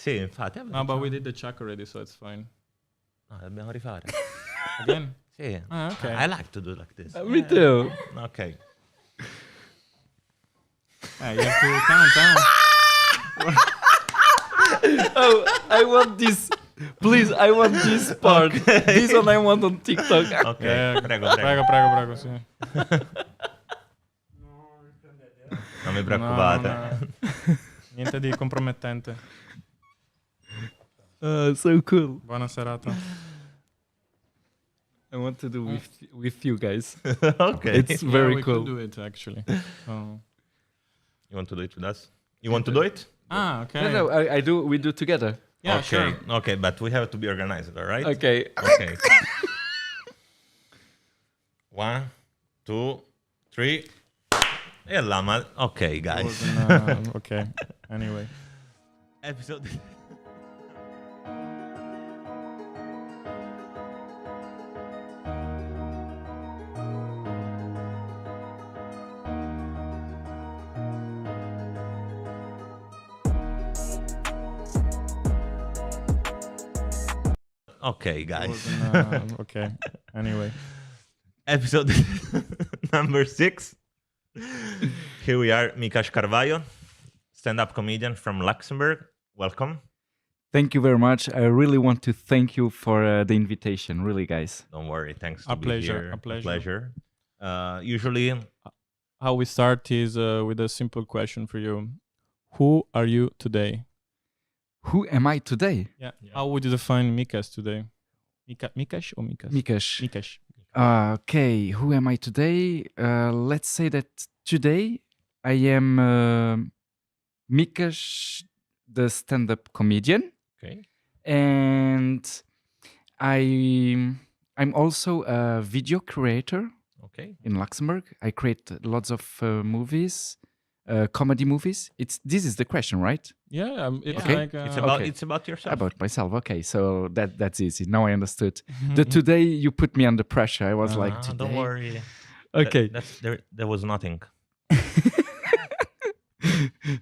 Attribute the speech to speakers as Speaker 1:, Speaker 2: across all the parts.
Speaker 1: Sì, infatti.
Speaker 2: No, but we did the check already, so it's fine.
Speaker 1: No, dobbiamo rifare.
Speaker 2: Again?
Speaker 1: Sì.
Speaker 2: Okay.
Speaker 1: I like to do like this.
Speaker 3: Me too.
Speaker 1: Ok.
Speaker 2: You have to count down.
Speaker 3: Oh, I want this. Please, I want this part. This one I want on TikTok.
Speaker 1: Ok, prego.
Speaker 2: Prego, sì.
Speaker 1: Non mi preoccupate.
Speaker 2: No. Niente di compromettente.
Speaker 3: So cool.
Speaker 2: Buona serata.
Speaker 3: I want to do with you guys.
Speaker 1: Ok.
Speaker 3: It's very
Speaker 2: we
Speaker 3: cool.
Speaker 2: could do it, actually. Oh.
Speaker 1: You want to do it with us? You want to do it?
Speaker 2: Okay.
Speaker 3: No, I do. We do together.
Speaker 2: Yeah,
Speaker 1: okay.
Speaker 2: sure.
Speaker 1: Okay, but we have to be organized, all right?
Speaker 3: Okay.
Speaker 1: Okay. 1, 2, 3. E là, ma... Ok, guys.
Speaker 2: Okay. Anyway.
Speaker 1: Episode... Ok, guys.
Speaker 2: Okay. Anyway.
Speaker 1: Episode number 6. Here we are, Micas Carvalho, stand-up comedian from Luxembourg. Welcome.
Speaker 3: Thank you very much. I really want to thank you for the invitation. Really, guys.
Speaker 1: Don't worry, thanks to
Speaker 2: A
Speaker 1: be
Speaker 2: pleasure,
Speaker 1: here.
Speaker 2: a pleasure.
Speaker 1: Usually,
Speaker 2: How we start is with a simple question for you. Who are you today?
Speaker 3: Who am I today?
Speaker 2: Yeah. How would you define Micas today? Micas or Micas?
Speaker 3: Mikesh.
Speaker 2: Micas.
Speaker 3: Okay, who am I today? Let's say that today I am Mikesh, the stand-up comedian,
Speaker 1: okay.
Speaker 3: and I'm also a video creator
Speaker 1: Okay.
Speaker 3: in Luxembourg. I create lots of movies, comedy movies. This is the question, right?
Speaker 2: Yeah, it's
Speaker 3: Okay.
Speaker 2: like
Speaker 1: It's about yourself.
Speaker 3: About myself. Okay, so that's easy. Now I understood. The today you put me under pressure. I was like, today?
Speaker 1: Don't worry.
Speaker 3: Okay.
Speaker 1: There was nothing.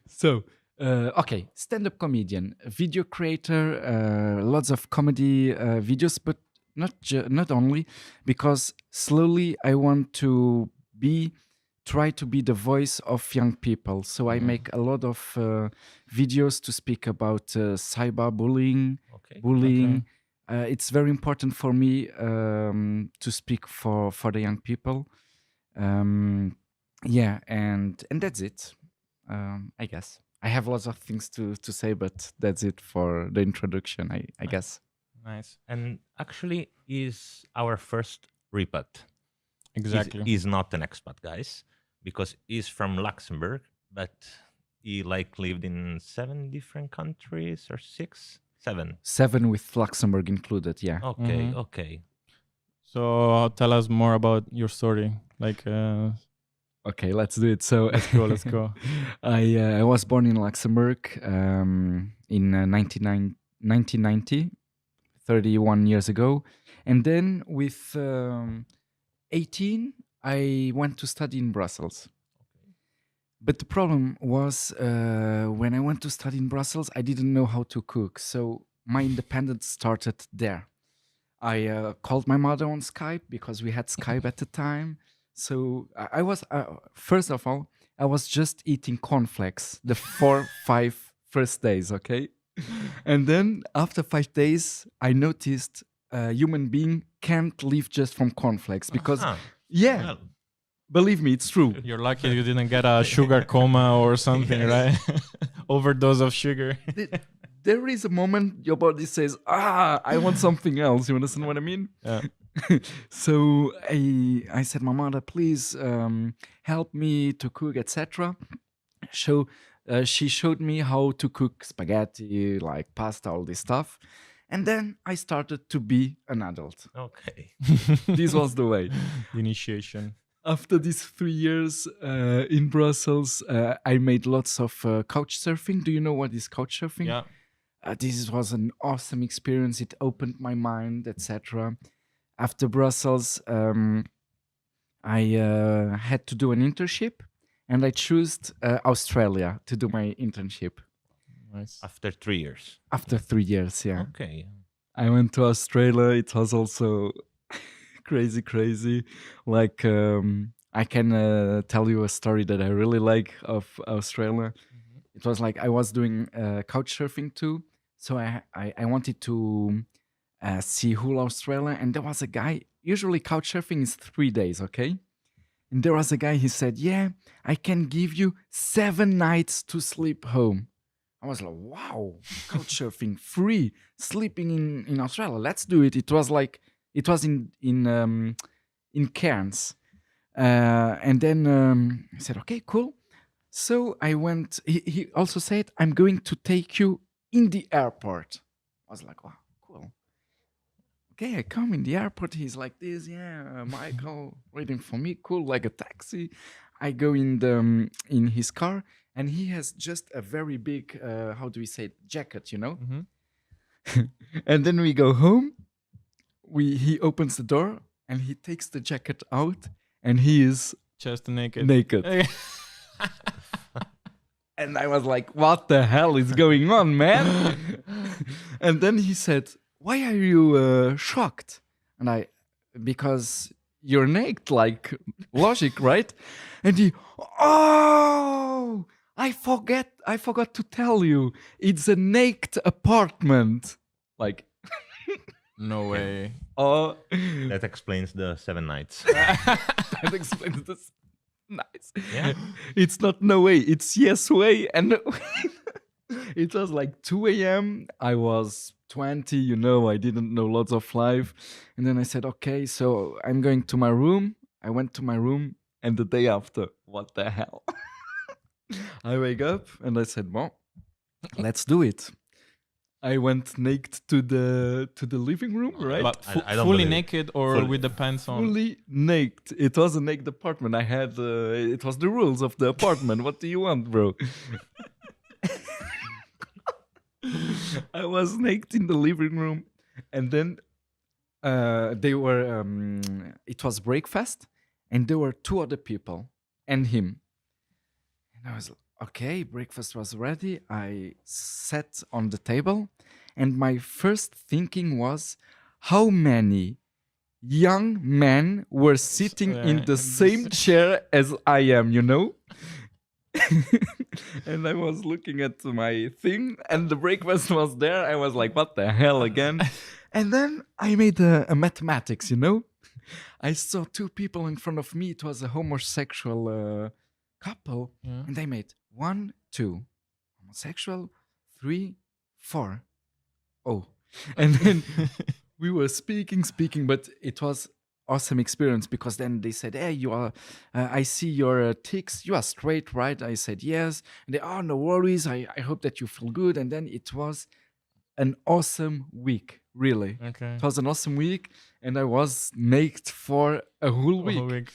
Speaker 3: So, okay, stand-up comedian, video creator, lots of comedy videos, but not only, because slowly I want to try to be the voice of young people. So I make a lot of videos to speak about cyberbullying, bullying. It's very important for me to speak for the young people. Yeah, and that's it. I guess I have lots of things to say, but that's it for the introduction. I guess.
Speaker 2: Nice.
Speaker 1: And actually, is our first repat.
Speaker 2: Exactly.
Speaker 1: He's not an expat, guys, because he's from Luxembourg, but he lived in 7 different countries or 6, 7.
Speaker 3: 7 with Luxembourg included. Yeah.
Speaker 1: Okay, okay.
Speaker 2: So tell us more about your story.
Speaker 3: Okay, let's do it. So
Speaker 2: Let's go.
Speaker 3: I was born in Luxembourg in 1990, 31 years ago, and then with 18 I went to study in Brussels. But the problem was when I went to study in Brussels, I didn't know how to cook. So my independence started there. I called my mother on Skype because we had Skype at the time. So I was, first of all, I was just eating cornflakes the 4-5 first days, okay? And then after 5 days, I noticed a human being can't live just from cornflakes because,
Speaker 1: Well,
Speaker 3: believe me, it's true.
Speaker 2: You're lucky you didn't get a sugar coma or something, right? Overdose of sugar.
Speaker 3: There is a moment your body says, I want something else. You understand what I mean?
Speaker 2: Yeah.
Speaker 3: So I said, my mother, please help me to cook, etc. So she showed me how to cook spaghetti, like pasta, all this stuff. And then I started to be an adult.
Speaker 1: okay.
Speaker 3: This was the way.
Speaker 2: Initiation.
Speaker 3: After these 3 years in Brussels, I made lots of couch surfing. Do you know what is couch surfing?
Speaker 2: Yeah.
Speaker 3: This was an awesome experience. It opened my mind, etc. After Brussels, I had to do an internship, and I chose Australia to do my internship.
Speaker 2: Nice.
Speaker 1: After 3 years.
Speaker 3: After 3 years, yeah.
Speaker 1: Okay.
Speaker 3: I went to Australia. It was also crazy. Like, I can tell you a story that I really like of Australia. It was like I was doing couch surfing too. So I wanted to see whole Australia. And there was a guy, usually couch surfing is 3 days, okay? And there was a guy, he said, yeah, I can give you 7 nights to sleep home. I was like, wow, couch surfing, free, sleeping in Australia. Let's do it. It was in Cairns. And then I said, okay, cool. So I went, he also said, I'm going to take you in the airport. I was like, wow, cool. Okay, I come in the airport. He's like this, yeah, Michael waiting for me, cool, like a taxi. I go in his car, and he has just a very big, how do we say it, jacket, you know. And then we go home. He opens the door and he takes the jacket out, and he is
Speaker 2: Just naked.
Speaker 3: naked. And I was like, what the hell is going on, man? And then he said, why are you shocked? And because you're naked, like logic, right? And I forgot to tell you, it's a naked apartment. Like,
Speaker 2: No way.
Speaker 3: oh,
Speaker 1: That explains the 7 nights.
Speaker 3: that explains this. Nice.
Speaker 1: Yeah.
Speaker 3: It's not no way, it's yes way. And it was like 2 a.m. I was 20, you know, I didn't know lots of life. And then I said, okay, so I'm going to my room. I went to my room, and the day after, what the hell? I wake up and I said, well, let's do it. I went naked to the living room, right?
Speaker 2: But
Speaker 1: I don't
Speaker 2: fully
Speaker 1: believe it.
Speaker 2: naked or
Speaker 1: Fully-
Speaker 2: with the pants on?
Speaker 3: Fully naked. It was a naked apartment. I had it was the rules of the apartment. What do you want, bro? I was naked in the living room, and then they were. It was breakfast, and there were 2 other people and him. And I was okay. Breakfast was ready. I sat on the table, and my first thinking was, how many young men were sitting in
Speaker 2: in
Speaker 3: the same chair as I am, you know? And I was looking at my thing, and the breakfast was there. I was like, what the hell again? And then I made a mathematics, you know? I saw 2 people in front of me. It was a homosexual couple.
Speaker 2: Yeah.
Speaker 3: And I made 1, 2. Homosexual, 3, 4. Oh. And then we were speaking, but it was awesome experience, because then they said, hey, you are, I see your tics, you are straight, right? I said, yes. And they, oh, no worries. I hope that you feel good. And then it was an awesome week, really.
Speaker 2: Okay.
Speaker 3: It was an awesome week, and I was naked for a whole week.
Speaker 2: Whole week.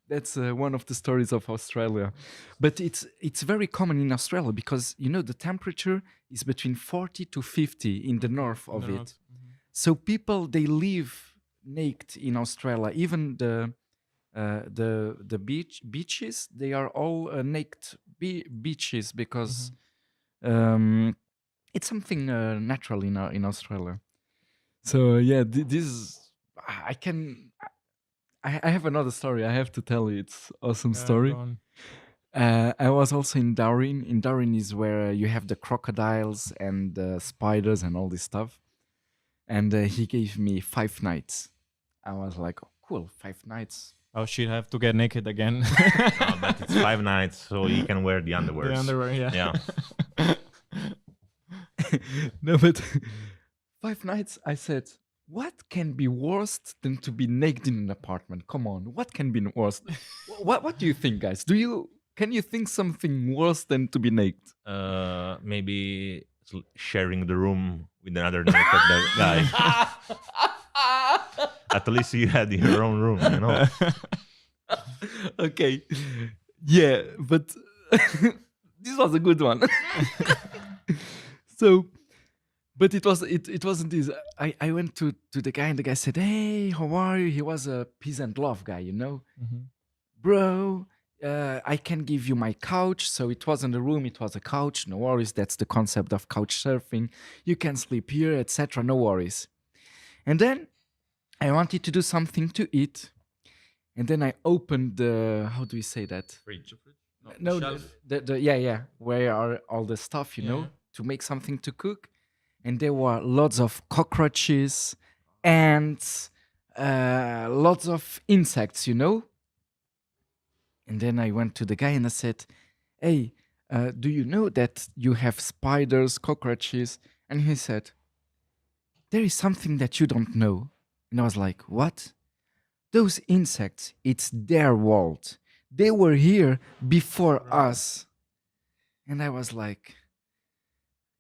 Speaker 3: That's one of the stories of Australia. But it's very common in Australia, because, you know, the temperature is between 40 to 50 in the north of
Speaker 2: No,
Speaker 3: it. So people, they live naked in Australia. Even the beaches, they are all naked beaches, because it's something natural in Australia. So yeah, this I have another story I have to tell you. It's awesome story.
Speaker 2: Go on.
Speaker 3: I was also in Darwin. In Darwin is where you have the crocodiles and the spiders and all this stuff. And he gave me 5 nights. I was like, oh, cool, 5 nights.
Speaker 2: Oh, she'd have to get naked again.
Speaker 1: But it's 5 nights, so you can wear the underwear.
Speaker 2: The underwear, yeah.
Speaker 1: Yeah.
Speaker 3: No, but 5 nights, I said, what can be worse than to be naked in an apartment? Come on, what can be worse? What do you think, guys? Can you think something worse than to be naked?
Speaker 1: Maybe sharing the room with another naked guy. At least you had your own room, you know.
Speaker 3: Okay, yeah, but this was a good one. So, but it wasn't this. I went to the guy, and the guy said, "Hey, how are you?" He was a peace and love guy, you know.
Speaker 2: Mhm.
Speaker 3: Bro, I can give you my couch. So it wasn't a room, it was a couch. No worries. That's the concept of couch surfing. You can sleep here, etc. No worries. And then I wanted to do something to eat. And then I opened the, how do we say that?
Speaker 1: Fridge.
Speaker 3: No, yeah, where are all the stuff, you
Speaker 2: Yeah,
Speaker 3: know,
Speaker 2: yeah.
Speaker 3: to make something to cook. And there were lots of cockroaches, ants, lots of insects, you know. And then I went to the guy and I said, "Hey, do you know that you have spiders, cockroaches?" And he said, "There is something that you don't know." And I was like, "What?" "Those insects, it's their world. They were here before us." And I was like,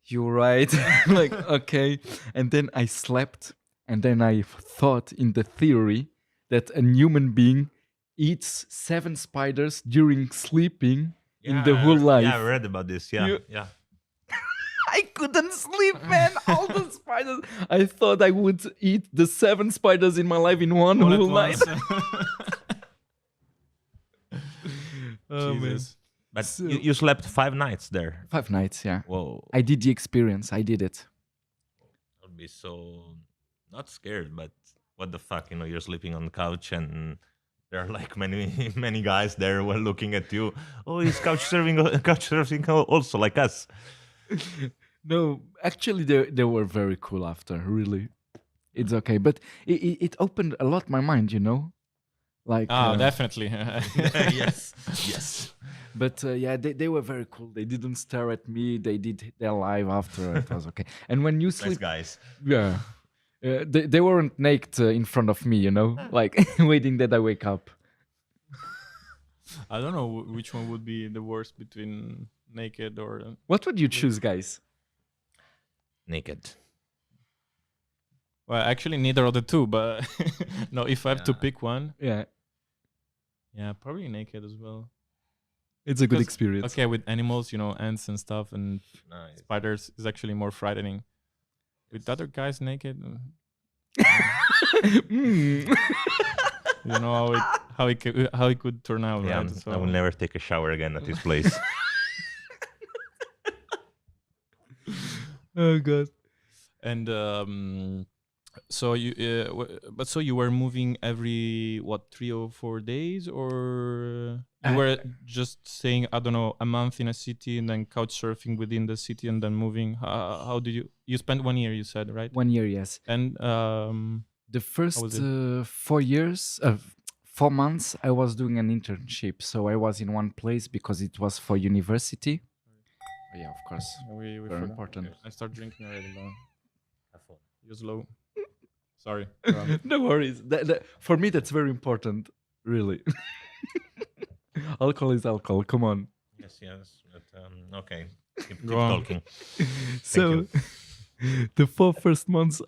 Speaker 3: "You're right." Like, okay. And then I slept. And then I thought in the theory that a human being eats 7 spiders during sleeping in the whole life.
Speaker 1: Yeah, I read about this. Yeah,
Speaker 3: You-
Speaker 1: yeah.
Speaker 3: I couldn't sleep, man. All the spiders. I thought I would eat the 7 spiders in my life in one
Speaker 2: All at
Speaker 3: whole night.
Speaker 2: once.
Speaker 3: Oh, man.
Speaker 2: Jesus.
Speaker 1: But
Speaker 3: So-
Speaker 1: you slept 5 nights there.
Speaker 3: 5 nights, yeah.
Speaker 1: Whoa.
Speaker 3: I did the experience. I did it.
Speaker 1: I'd be so not scared, but what the fuck, you're sleeping on the couch and there are like many many guys there were looking at you. Oh, he's couch surfing also like us.
Speaker 3: No, actually, they were very cool after. Really, it's okay. But it opened a lot my mind, you know. Like,
Speaker 2: Oh, definitely.
Speaker 1: Yes, yes.
Speaker 3: but yeah, they were very cool. They didn't stare at me. They did their live after. It was okay. And when you
Speaker 1: Nice
Speaker 3: sleep,
Speaker 1: guys.
Speaker 3: yeah, they weren't naked in front of me, you know, like waiting that I wake up.
Speaker 2: I don't know which one would be the worst between naked or.
Speaker 3: What would you choose, guys?
Speaker 1: Naked.
Speaker 2: Well, actually, neither of the two. But no, if I have to
Speaker 1: Yeah.
Speaker 2: pick one,
Speaker 3: Yeah,
Speaker 2: yeah, probably naked as well.
Speaker 3: it's a good
Speaker 2: Because-
Speaker 3: experience.
Speaker 2: Okay, with animals, ants and stuff, and
Speaker 1: Nice.
Speaker 2: spiders is actually more frightening. With other guys naked,
Speaker 3: Mm.
Speaker 2: you know how it could turn out,
Speaker 1: Yeah,
Speaker 2: right?
Speaker 1: I will never take a shower again at this place.
Speaker 3: Oh god.
Speaker 2: And so you but so you were moving every 3 or 4 days, or you were just staying, I don't know, a month in a city and then couch surfing within the city and then moving. How did you spent 1 year, you said, right?
Speaker 3: 1 year, yes.
Speaker 2: And
Speaker 3: The first
Speaker 2: was it?
Speaker 3: 4 years, 4 months, I was doing an internship. So I was in one place because it was for university. Oh, yeah, of course.
Speaker 2: we
Speaker 3: Very
Speaker 2: forgot.
Speaker 3: important.
Speaker 2: I start drinking already. Though.
Speaker 1: Have fun.
Speaker 2: You're slow. Sorry.
Speaker 3: No worries. For me, that's very important, really. Alcohol is alcohol. Come on.
Speaker 1: Yes, yes. But, okay. Keep
Speaker 2: Go on.
Speaker 1: talking.
Speaker 3: So, the 4 first months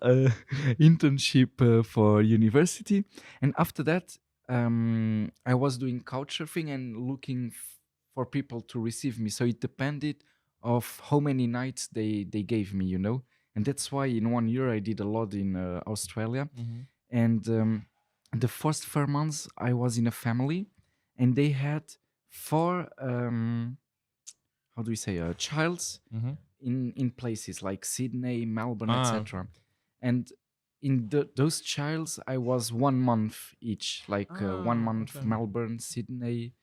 Speaker 3: internship for university, and after that, I was doing couch surfing and looking for people to receive me. So it depended of how many nights they gave me, you know. And that's why in 1 year I did a lot in Australia.
Speaker 2: Mhm.
Speaker 3: And the first 4 months I was in a family, and they had 4 how do we say childs
Speaker 2: Mhm.
Speaker 3: in places like Sydney, Melbourne,
Speaker 2: Ah,
Speaker 3: etc. And in those childs I was 1 month each, like 1 month
Speaker 2: okay.
Speaker 3: Melbourne, Sydney.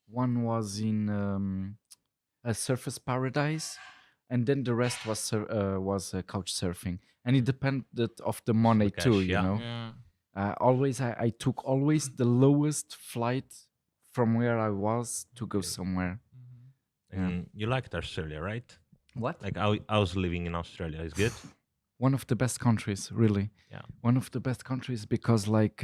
Speaker 3: One was in a surface paradise, and then the rest was couch surfing, and it depended of the money
Speaker 1: cash,
Speaker 3: too,
Speaker 1: yeah.
Speaker 3: you know.
Speaker 2: Yeah.
Speaker 3: Always I took always the lowest flight from where I was to go somewhere. Yeah.
Speaker 1: And you liked Australia, right?
Speaker 3: What?
Speaker 1: Like I was living in Australia. Is good.
Speaker 3: One of the best countries, really.
Speaker 1: Yeah.
Speaker 3: One of the best countries because like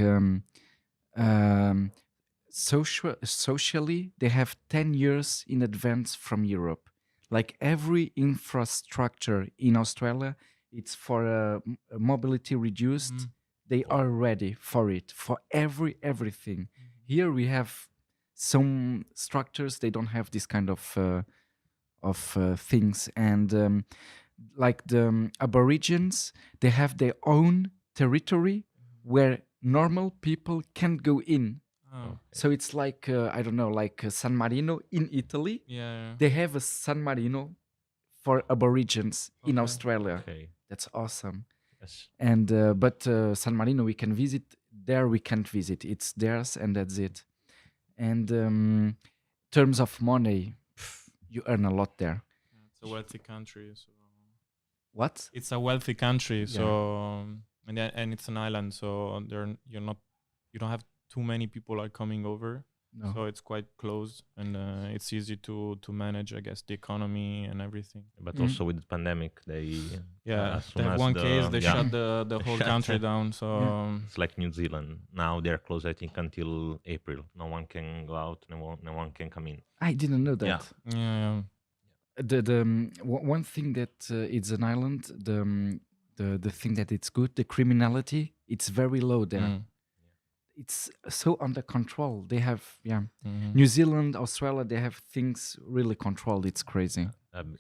Speaker 3: socially they have 10 years in advance from Europe. Like every infrastructure in Australia, it's for mobility reduced.
Speaker 2: Mhm.
Speaker 3: They are ready for it, for everything. Here we have some structures, they don't have this kind of things. And like the Aborigines, they have their own territory where normal people can't go in.
Speaker 2: Oh,
Speaker 3: So it's like I don't know, like San Marino in Italy.
Speaker 2: yeah.
Speaker 3: They have a San Marino for Aborigines in
Speaker 2: Okay.
Speaker 3: Australia.
Speaker 1: Okay.
Speaker 3: That's awesome.
Speaker 1: Yes.
Speaker 3: And but San Marino we can visit. There we can't visit. It's theirs, and that's it. And terms of money, you earn a lot there.
Speaker 2: It's a wealthy country, so
Speaker 3: What?
Speaker 2: it's a wealthy country.
Speaker 3: Yeah.
Speaker 2: So and it's an island, so you don't have too many people are coming over.
Speaker 3: No.
Speaker 2: So it's quite close, and it's easy to manage, I guess, the economy and everything.
Speaker 1: But also with the pandemic, they
Speaker 2: Yeah,
Speaker 1: as
Speaker 2: they
Speaker 1: soon
Speaker 2: have
Speaker 1: as
Speaker 2: one case, they
Speaker 1: yeah,
Speaker 2: shut the whole
Speaker 1: shut
Speaker 2: country
Speaker 1: it.
Speaker 2: down. So
Speaker 1: it's like New Zealand. Now they're closed, I think, until April. No one can go out. No one can come in.
Speaker 3: I didn't know that.
Speaker 1: Yeah.
Speaker 2: yeah.
Speaker 3: One thing that it's an island. The thing that it's good, the criminality, it's very low there.
Speaker 2: Mm.
Speaker 3: It's so under control. They have
Speaker 2: Mhm.
Speaker 3: New Zealand, Australia. They have things really controlled. It's crazy.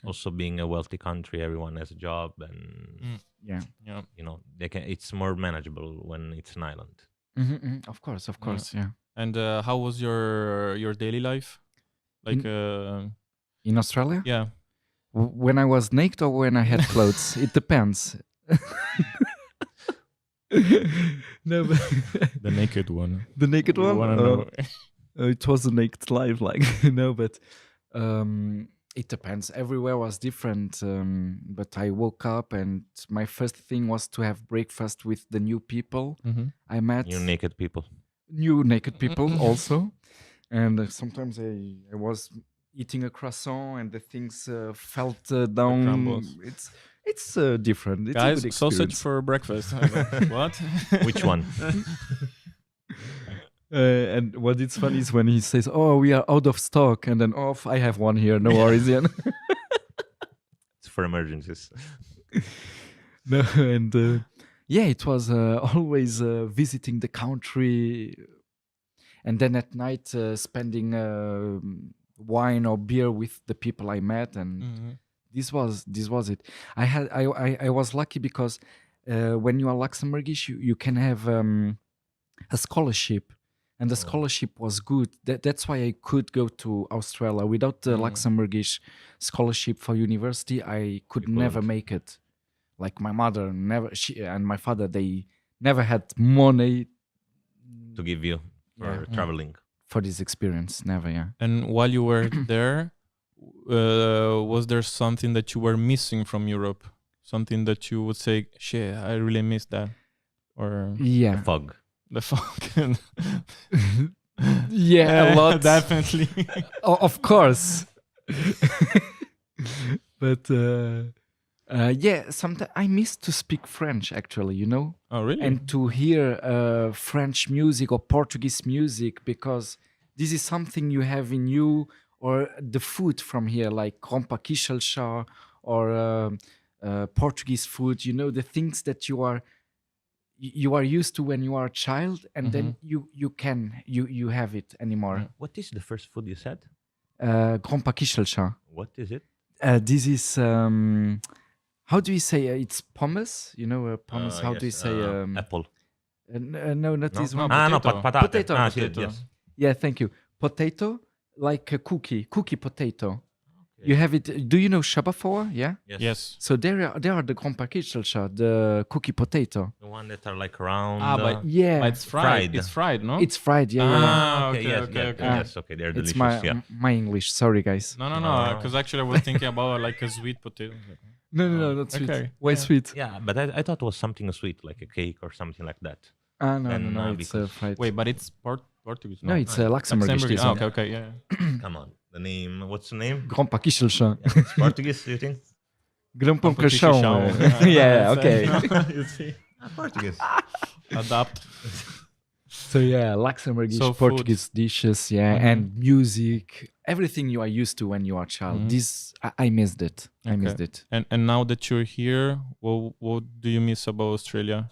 Speaker 1: Also, being a wealthy country, everyone has a job, and
Speaker 3: Yeah.
Speaker 2: Yeah.
Speaker 1: they can. It's more manageable when it's an island.
Speaker 3: Of course. Yeah.
Speaker 2: And how was your daily life? Like
Speaker 3: In Australia,
Speaker 2: yeah.
Speaker 3: when I was naked or when I had clothes, it depends. No, but
Speaker 2: The naked one.
Speaker 3: the naked
Speaker 2: We
Speaker 3: one.
Speaker 2: wanna know.
Speaker 3: It was a naked life, like no, but it depends. Everywhere was different. But I woke up and my first thing was to have breakfast with the new people
Speaker 2: Mhm.
Speaker 3: I met.
Speaker 1: You naked people.
Speaker 3: New naked people also, and sometimes I was eating a croissant and the things felt down.
Speaker 2: crumbles.
Speaker 3: It's different. It's a
Speaker 2: Guys,
Speaker 3: good
Speaker 2: sausage
Speaker 3: experience.
Speaker 2: for breakfast. I was like, what?
Speaker 1: Which one?
Speaker 3: And what is funny is when he says, "Oh, we are out of stock," and then, "Oh, I have one here. No worries." Yeah.
Speaker 1: It's for emergencies.
Speaker 3: No, and yeah, it was always visiting the country, and then at night spending wine or beer with the people I met, and
Speaker 2: Mhm.
Speaker 3: this was it. I was lucky because when you are Luxembourgish, you can have a scholarship, and the scholarship was good. That's why I could go to Australia. Without the Luxembourgish scholarship for university, I could never
Speaker 1: couldn't.
Speaker 3: make it. Like my mother never, she and my father, they never had money
Speaker 1: To give you for
Speaker 3: Yeah.
Speaker 1: traveling.
Speaker 3: for this experience. Never, yeah.
Speaker 2: And while you were there, was there something that you were missing from Europe? Something that you would say, "Shit, I really missed that," or
Speaker 3: Yeah,
Speaker 1: Fog.
Speaker 2: the fucking
Speaker 3: yeah, a lot.
Speaker 2: definitely.
Speaker 3: Of course. But yeah, sometimes I miss to speak French actually, you know,
Speaker 2: Oh, really?
Speaker 3: and to hear French music or Portuguese music, because this is something you have in you, or the food from here, like rompa kichelcha or Portuguese food. You know, the things that you are used to when you are a child, and then you have it anymore.
Speaker 1: What is the first food you said?
Speaker 3: Rompa kichelcha.
Speaker 1: What is it?
Speaker 3: This is how do you say it's pommes? You know, pommes. How do you
Speaker 1: Yes,
Speaker 3: say?
Speaker 1: apple?
Speaker 3: No, not
Speaker 1: No?
Speaker 3: this one.
Speaker 1: No,
Speaker 2: potato.
Speaker 1: patate.
Speaker 3: Potato,
Speaker 1: Ah,
Speaker 2: potato.
Speaker 1: yes.
Speaker 3: Yeah, thank you. Potato, like a cookie potato. You have it. Do you know shabafoa? Yeah.
Speaker 2: Yes.
Speaker 3: So there are the rompa kichelcha, the cookie potato.
Speaker 1: The one that are like round.
Speaker 2: But
Speaker 3: Yeah,
Speaker 2: But it's fried.
Speaker 1: Fried.
Speaker 2: It's fried, no?
Speaker 3: it's fried. Yeah, yeah.
Speaker 2: Ah,
Speaker 1: okay,
Speaker 2: okay,
Speaker 1: yes,
Speaker 2: okay,
Speaker 1: yes,
Speaker 2: okay.
Speaker 1: yes, okay. They're
Speaker 3: It's
Speaker 1: delicious. Yeah.
Speaker 3: my English. Sorry, guys.
Speaker 2: No,
Speaker 1: No.
Speaker 2: because actually I was thinking about like a sweet potato.
Speaker 3: No, not sweet.
Speaker 2: Okay,
Speaker 3: Why
Speaker 2: yeah.
Speaker 3: sweet?
Speaker 1: Yeah, but I thought it was something sweet, like a cake or something like that.
Speaker 3: No,
Speaker 1: Then,
Speaker 3: It's
Speaker 1: because-
Speaker 3: fried.
Speaker 2: Wait, but it's Portuguese.
Speaker 3: No, it's Luxembourgish. This
Speaker 2: Oh,
Speaker 3: one.
Speaker 2: okay, yeah.
Speaker 1: Come on. The name, what's the name?
Speaker 3: Rompa kichelcha.
Speaker 1: Yeah, it's Portuguese, you think?
Speaker 3: Grão pão
Speaker 2: Competition
Speaker 3: caixão.
Speaker 2: show.
Speaker 3: Yeah, okay.
Speaker 2: You see,
Speaker 1: Portuguese.
Speaker 2: adapt.
Speaker 3: So yeah, Luxembourgish,
Speaker 2: So food.
Speaker 3: Portuguese dishes, yeah, and music, everything you are used to when you are a child. This I missed it. I missed it.
Speaker 2: And now that you're here, what do you miss about Australia?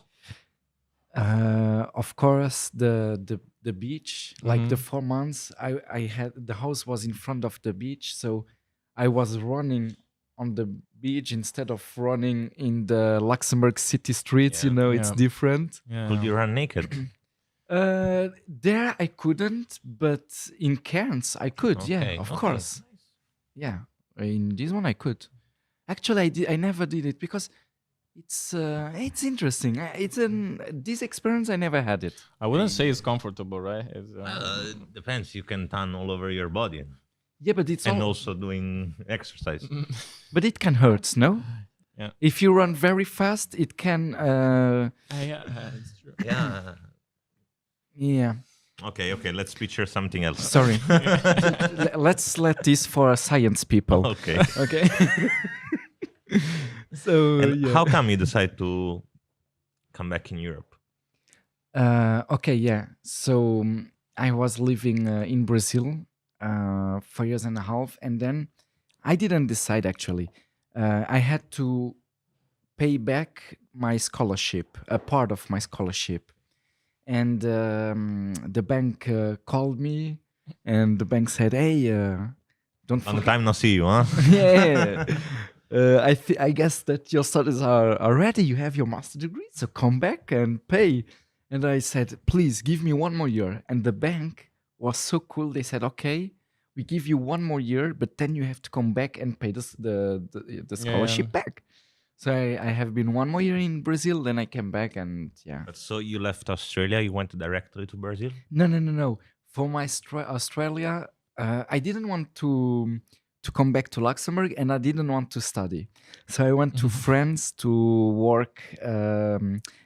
Speaker 3: Of course, the beach. Like the 4 months, I had the house was in front of the beach, so I was running on the beach instead of running in the Luxembourg city streets.
Speaker 1: Yeah.
Speaker 3: You know, it's
Speaker 2: Yeah.
Speaker 3: different.
Speaker 2: Yeah.
Speaker 1: Could you run naked?
Speaker 3: There I couldn't, but in Cairns I could. Yeah,
Speaker 1: Okay,
Speaker 3: of
Speaker 1: okay.
Speaker 3: course. Yeah, in this one I could. Actually, I never did it because it's interesting. It's an this experience I never had it.
Speaker 2: I wouldn't say it's comfortable, right?
Speaker 1: It depends. You can tan all over your body,
Speaker 3: Yeah, but it's
Speaker 1: and
Speaker 3: all.
Speaker 1: also doing exercise.
Speaker 3: But it can hurt, no?
Speaker 2: Yeah.
Speaker 3: If you run very fast, it can.
Speaker 2: Yeah, it's true.
Speaker 1: Yeah.
Speaker 3: Yeah.
Speaker 1: Okay. Let's picture something else.
Speaker 3: Sorry. Let's let this for science people.
Speaker 1: Okay.
Speaker 3: Okay. So
Speaker 1: And
Speaker 3: yeah.
Speaker 1: how come you decide to come back in Europe?
Speaker 3: Okay, yeah. So I was living in Brazil 4 years and a half, and then I didn't decide actually. I had to pay back my scholarship, a part of my scholarship, and the bank called me, and the bank said, "Hey, don't
Speaker 1: Long
Speaker 3: forget."
Speaker 1: time no see you, huh?
Speaker 3: Yeah. I guess that your studies are ready. You have your master degree, so come back and pay. And I said, please give me 1 more year. And the bank was so cool. They said, okay, we give you 1 more year, but then you have to come back and pay the scholarship back. So I have been 1 more year in Brazil. Then I came back and yeah.
Speaker 1: But so you left Australia, you went directly to Brazil?
Speaker 3: No. For my Australia, I didn't want to come back to Luxembourg, and I didn't want to study. So I went to France to work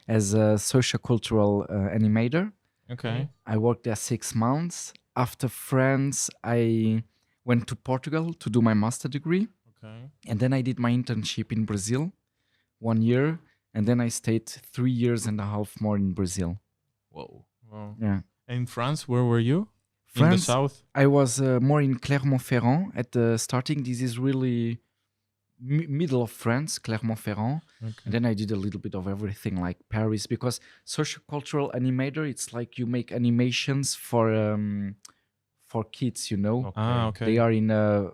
Speaker 3: as a sociocultural animator.
Speaker 2: Okay.
Speaker 3: I worked there 6 months. After France, I went to Portugal to do my master degree,
Speaker 2: Okay.
Speaker 3: and then I did my internship in Brazil 1 year, and then I stayed 3 years and a half more in Brazil.
Speaker 2: Whoa. Wow.
Speaker 3: Yeah.
Speaker 2: In France, where were you? In the
Speaker 3: France,
Speaker 2: south?
Speaker 3: I was more in Clermont-Ferrand at the starting. This is really middle of France, Clermont-Ferrand.
Speaker 2: Okay.
Speaker 3: And then I did a little bit of everything like Paris, because sociocultural animator, it's like you make animations for kids, you know.
Speaker 2: Ah, okay.
Speaker 3: They are in a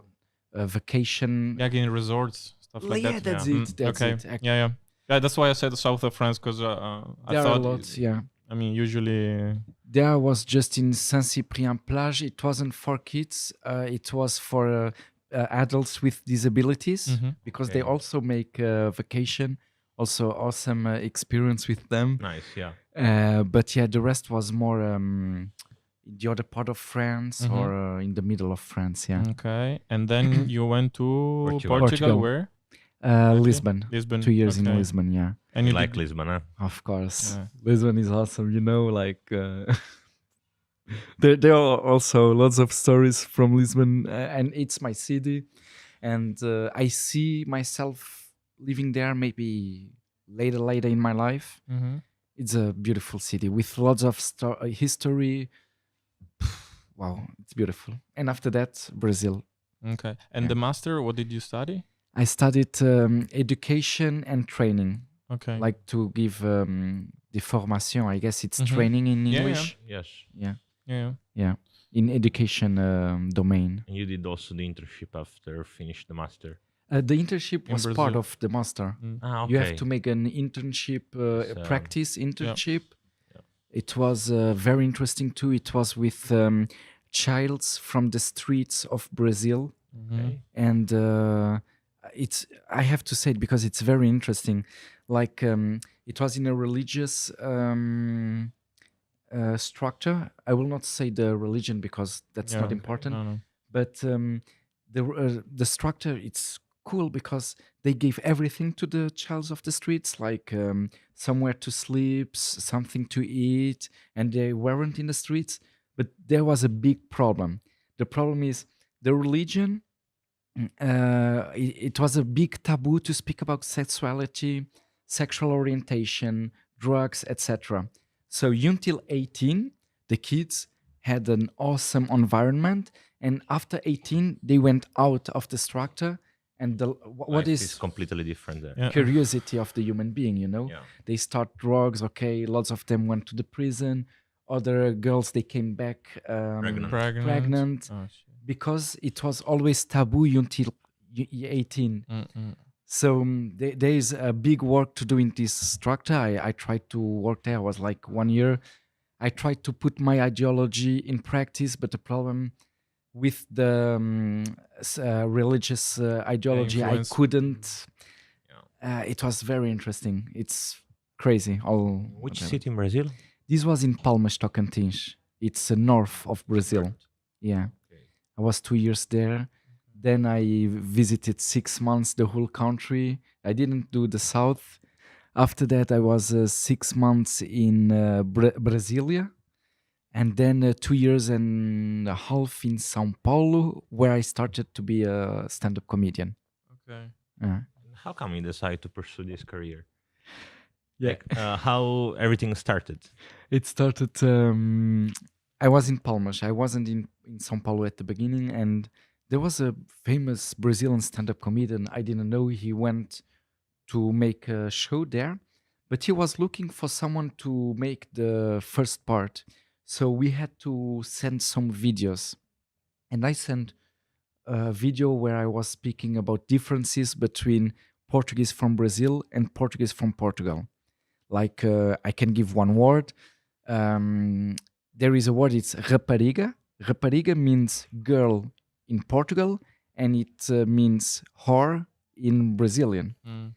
Speaker 3: vacation.
Speaker 2: Yeah, in resorts, stuff like
Speaker 3: Yeah,
Speaker 2: that.
Speaker 3: that's
Speaker 2: yeah.
Speaker 3: it, that's
Speaker 2: okay.
Speaker 3: it.
Speaker 2: Yeah. Yeah, that's why I said the south of France, because I
Speaker 3: There are a
Speaker 2: thought.
Speaker 3: lot, yeah.
Speaker 2: I mean, usually.
Speaker 3: There I was just in Saint-Cyprien-Plage. It wasn't for kids. It was for adults with disabilities,
Speaker 2: Mhm.
Speaker 3: because they also make vacation. Also awesome experience with them.
Speaker 1: Nice, yeah.
Speaker 3: But yeah, the rest was more in the other part of France
Speaker 2: Mhm.
Speaker 3: or in the middle of France. Yeah,
Speaker 2: Okay. And then you went to
Speaker 1: Portugal.
Speaker 2: Portugal. Where?
Speaker 3: Lisbon.
Speaker 2: Lisbon.
Speaker 3: 2 years in
Speaker 2: okay.
Speaker 3: Lisbon. Yeah,
Speaker 2: And
Speaker 1: You
Speaker 2: you
Speaker 1: like
Speaker 2: did-
Speaker 1: Lisbon, huh?
Speaker 3: of course.
Speaker 2: Yeah.
Speaker 3: Lisbon is awesome. You know, like there are also lots of stories from Lisbon, and it's my city, and I see myself living there maybe later in my life.
Speaker 2: Mhm.
Speaker 3: It's a beautiful city with lots of history. Wow, it's beautiful. And after that, Brazil.
Speaker 2: Okay. And
Speaker 3: Yeah.
Speaker 2: the master, what did you study?
Speaker 3: I studied education and training,
Speaker 2: Okay.
Speaker 3: like to give the formation. I guess it's
Speaker 2: Mhm.
Speaker 3: training in
Speaker 2: Yeah, yeah.
Speaker 3: English.
Speaker 1: Yes.
Speaker 2: Yeah.
Speaker 3: Yeah, in education domain.
Speaker 1: And you did also the internship after finish the master.
Speaker 3: The internship
Speaker 2: In
Speaker 3: was part
Speaker 2: Brazil.
Speaker 3: of the master.
Speaker 2: Mm.
Speaker 1: Ah, okay.
Speaker 3: You have to make an internship,
Speaker 1: So,
Speaker 3: practice internship.
Speaker 1: Yeah.
Speaker 3: It was very interesting too. It was with childs from the streets of Brazil,
Speaker 2: Mhm.
Speaker 1: Okay.
Speaker 3: and I have to say it because it's very interesting. Like it was in a religious structure. I will not say the religion because that's
Speaker 2: Yeah,
Speaker 3: not
Speaker 2: okay.
Speaker 3: important.
Speaker 2: No.
Speaker 3: But the structure, it's cool because they gave everything to the childs of the streets, like somewhere to sleep, something to eat, and they weren't in the streets. But there was a big problem. The problem is the religion. It was a big taboo to speak about sexuality, sexual orientation, drugs, etc. So until 18, the kids had an awesome environment, and after 18, they went out of the structure. And what
Speaker 1: Life
Speaker 3: is
Speaker 1: completely different there.
Speaker 2: Yeah.
Speaker 3: curiosity of the human being? You know,
Speaker 1: Yeah.
Speaker 3: they start drugs. Okay, lots of them went to the prison. Other girls, they came back
Speaker 1: Pregnant.
Speaker 3: pregnant.
Speaker 2: Oh, shit.
Speaker 3: Because it was always taboo until 18.
Speaker 2: Mm-mm.
Speaker 3: So there is a big work to do in this structure. I tried to work there. I was like 1 year. I tried to put my ideology in practice, but the problem with the religious ideology, I
Speaker 2: influence.
Speaker 3: couldn't.
Speaker 1: Yeah.
Speaker 3: It was very interesting. It's crazy. All
Speaker 1: Which
Speaker 3: whatever.
Speaker 1: city in Brazil?
Speaker 3: This was in Palmas, Tocantins. It's north of Brazil.
Speaker 1: North.
Speaker 3: Yeah,
Speaker 1: Okay.
Speaker 3: I was 2 years there. Then I visited 6 months the whole country. I didn't do the south. After that, I was 6 months in Brasilia, and then 2 years and a half in São Paulo, where I started to be a stand-up comedian.
Speaker 2: Okay.
Speaker 1: How come you decide to pursue this career?
Speaker 3: Yeah.
Speaker 1: Like, how everything started?
Speaker 3: It started. I was in Palmas. I wasn't in São Paulo at the beginning, and there was a famous Brazilian stand-up comedian. I didn't know he went to make a show there, but he was looking for someone to make the first part. So we had to send some videos, and I sent a video where I was speaking about differences between Portuguese from Brazil and Portuguese from Portugal. Like I can give one word. There is a word. It's rapariga. Rapariga means girl in Portugal, and it means whore in Brazilian.
Speaker 2: Mm.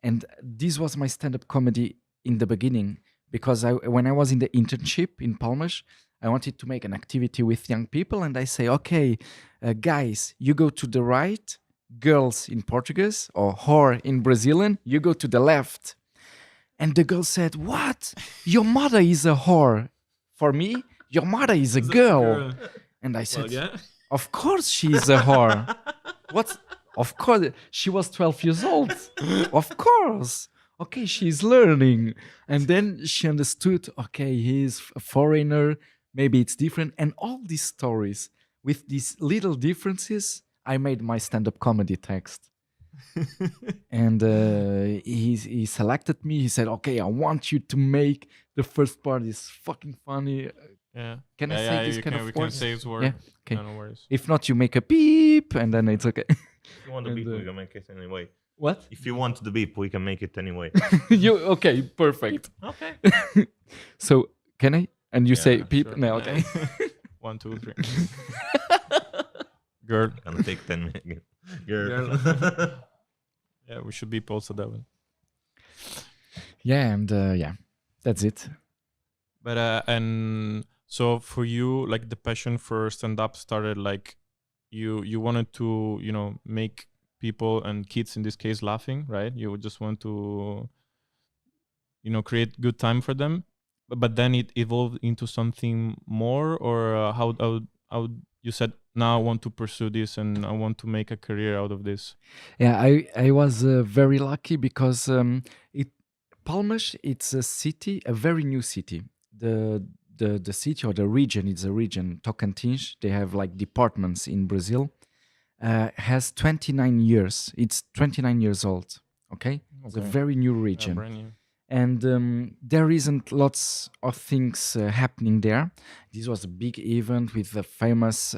Speaker 3: And this was my stand-up comedy in the beginning, because when I was in the internship in Palmas, I wanted to make an activity with young people, and I say, okay, guys, you go to the right, girls in Portuguese, or whore in Brazilian, you go to the left. And the girl said, what? Your mother is a whore. For me, your mother is a girl. And I said, of course she is a whore. What? Of course, she was 12 years old. Of course. Okay, she's learning. And then she understood, okay, he's a foreigner. Maybe it's different. And all these stories with these little differences, I made my stand-up comedy text. And he selected me. He said, okay, I want you to make the first part is fucking funny.
Speaker 2: Yeah.
Speaker 3: Can I say this kind of
Speaker 2: we can
Speaker 3: words?
Speaker 2: say this word.
Speaker 3: Yeah, okay.
Speaker 2: No worries.
Speaker 3: If not, you make a beep, and then it's okay.
Speaker 1: If you want to
Speaker 3: And,
Speaker 1: beep, we can make it anyway.
Speaker 3: What?
Speaker 1: If you want the beep, we can make it anyway.
Speaker 3: You okay? Perfect.
Speaker 1: Okay.
Speaker 3: So can I? And you
Speaker 1: Yeah,
Speaker 3: say beep?
Speaker 2: Sure.
Speaker 3: No, okay.
Speaker 2: 1, 2, 3. Girl.
Speaker 1: Gonna take 10 minutes. Girl.
Speaker 2: Yeah, we should be also that one.
Speaker 3: Yeah, and yeah, that's it.
Speaker 2: But and so for you, like the passion for stand up started like you wanted to, make people and kids in this case laughing, right? You would just want to create good time for them. But then it evolved into something more, or how you said, now I want to pursue this and I want to make a career out of this.
Speaker 3: Yeah, I was very lucky because Palmas, it's a city, a very new city. The city or the region, it's a region, Tocantins. They have like departments in Brazil. Has 29 years. It's 29 years old. Okay, it's a
Speaker 2: Okay.
Speaker 3: very new
Speaker 2: Yeah,
Speaker 3: region.
Speaker 2: brand new.
Speaker 3: And there isn't lots of things happening there. This was a big event with a famous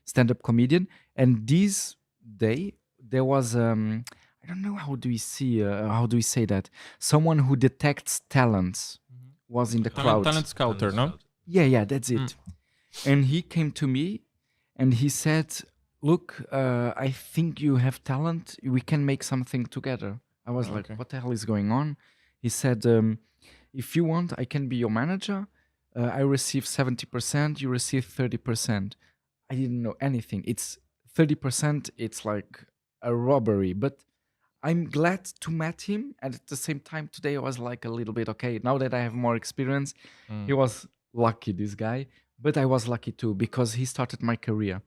Speaker 3: stand-up comedian, and this day there was I don't know how do we say that, someone who detects talents was in the crowd.
Speaker 2: Talent scouter, no?
Speaker 3: Yeah, that's it. And he came to me and he said, look, I think you have talent, we can make something together. I was like,
Speaker 2: Okay.
Speaker 3: what the hell is going on? He said, if you want, I can be your manager. I receive 70%, you receive 30%. I didn't know anything. It's 30%, it's like a robbery. But I'm glad to meet him. And at the same time, today I was like a little bit, okay, now that I have more experience, he was lucky, this guy. But I was lucky too, because he started my career.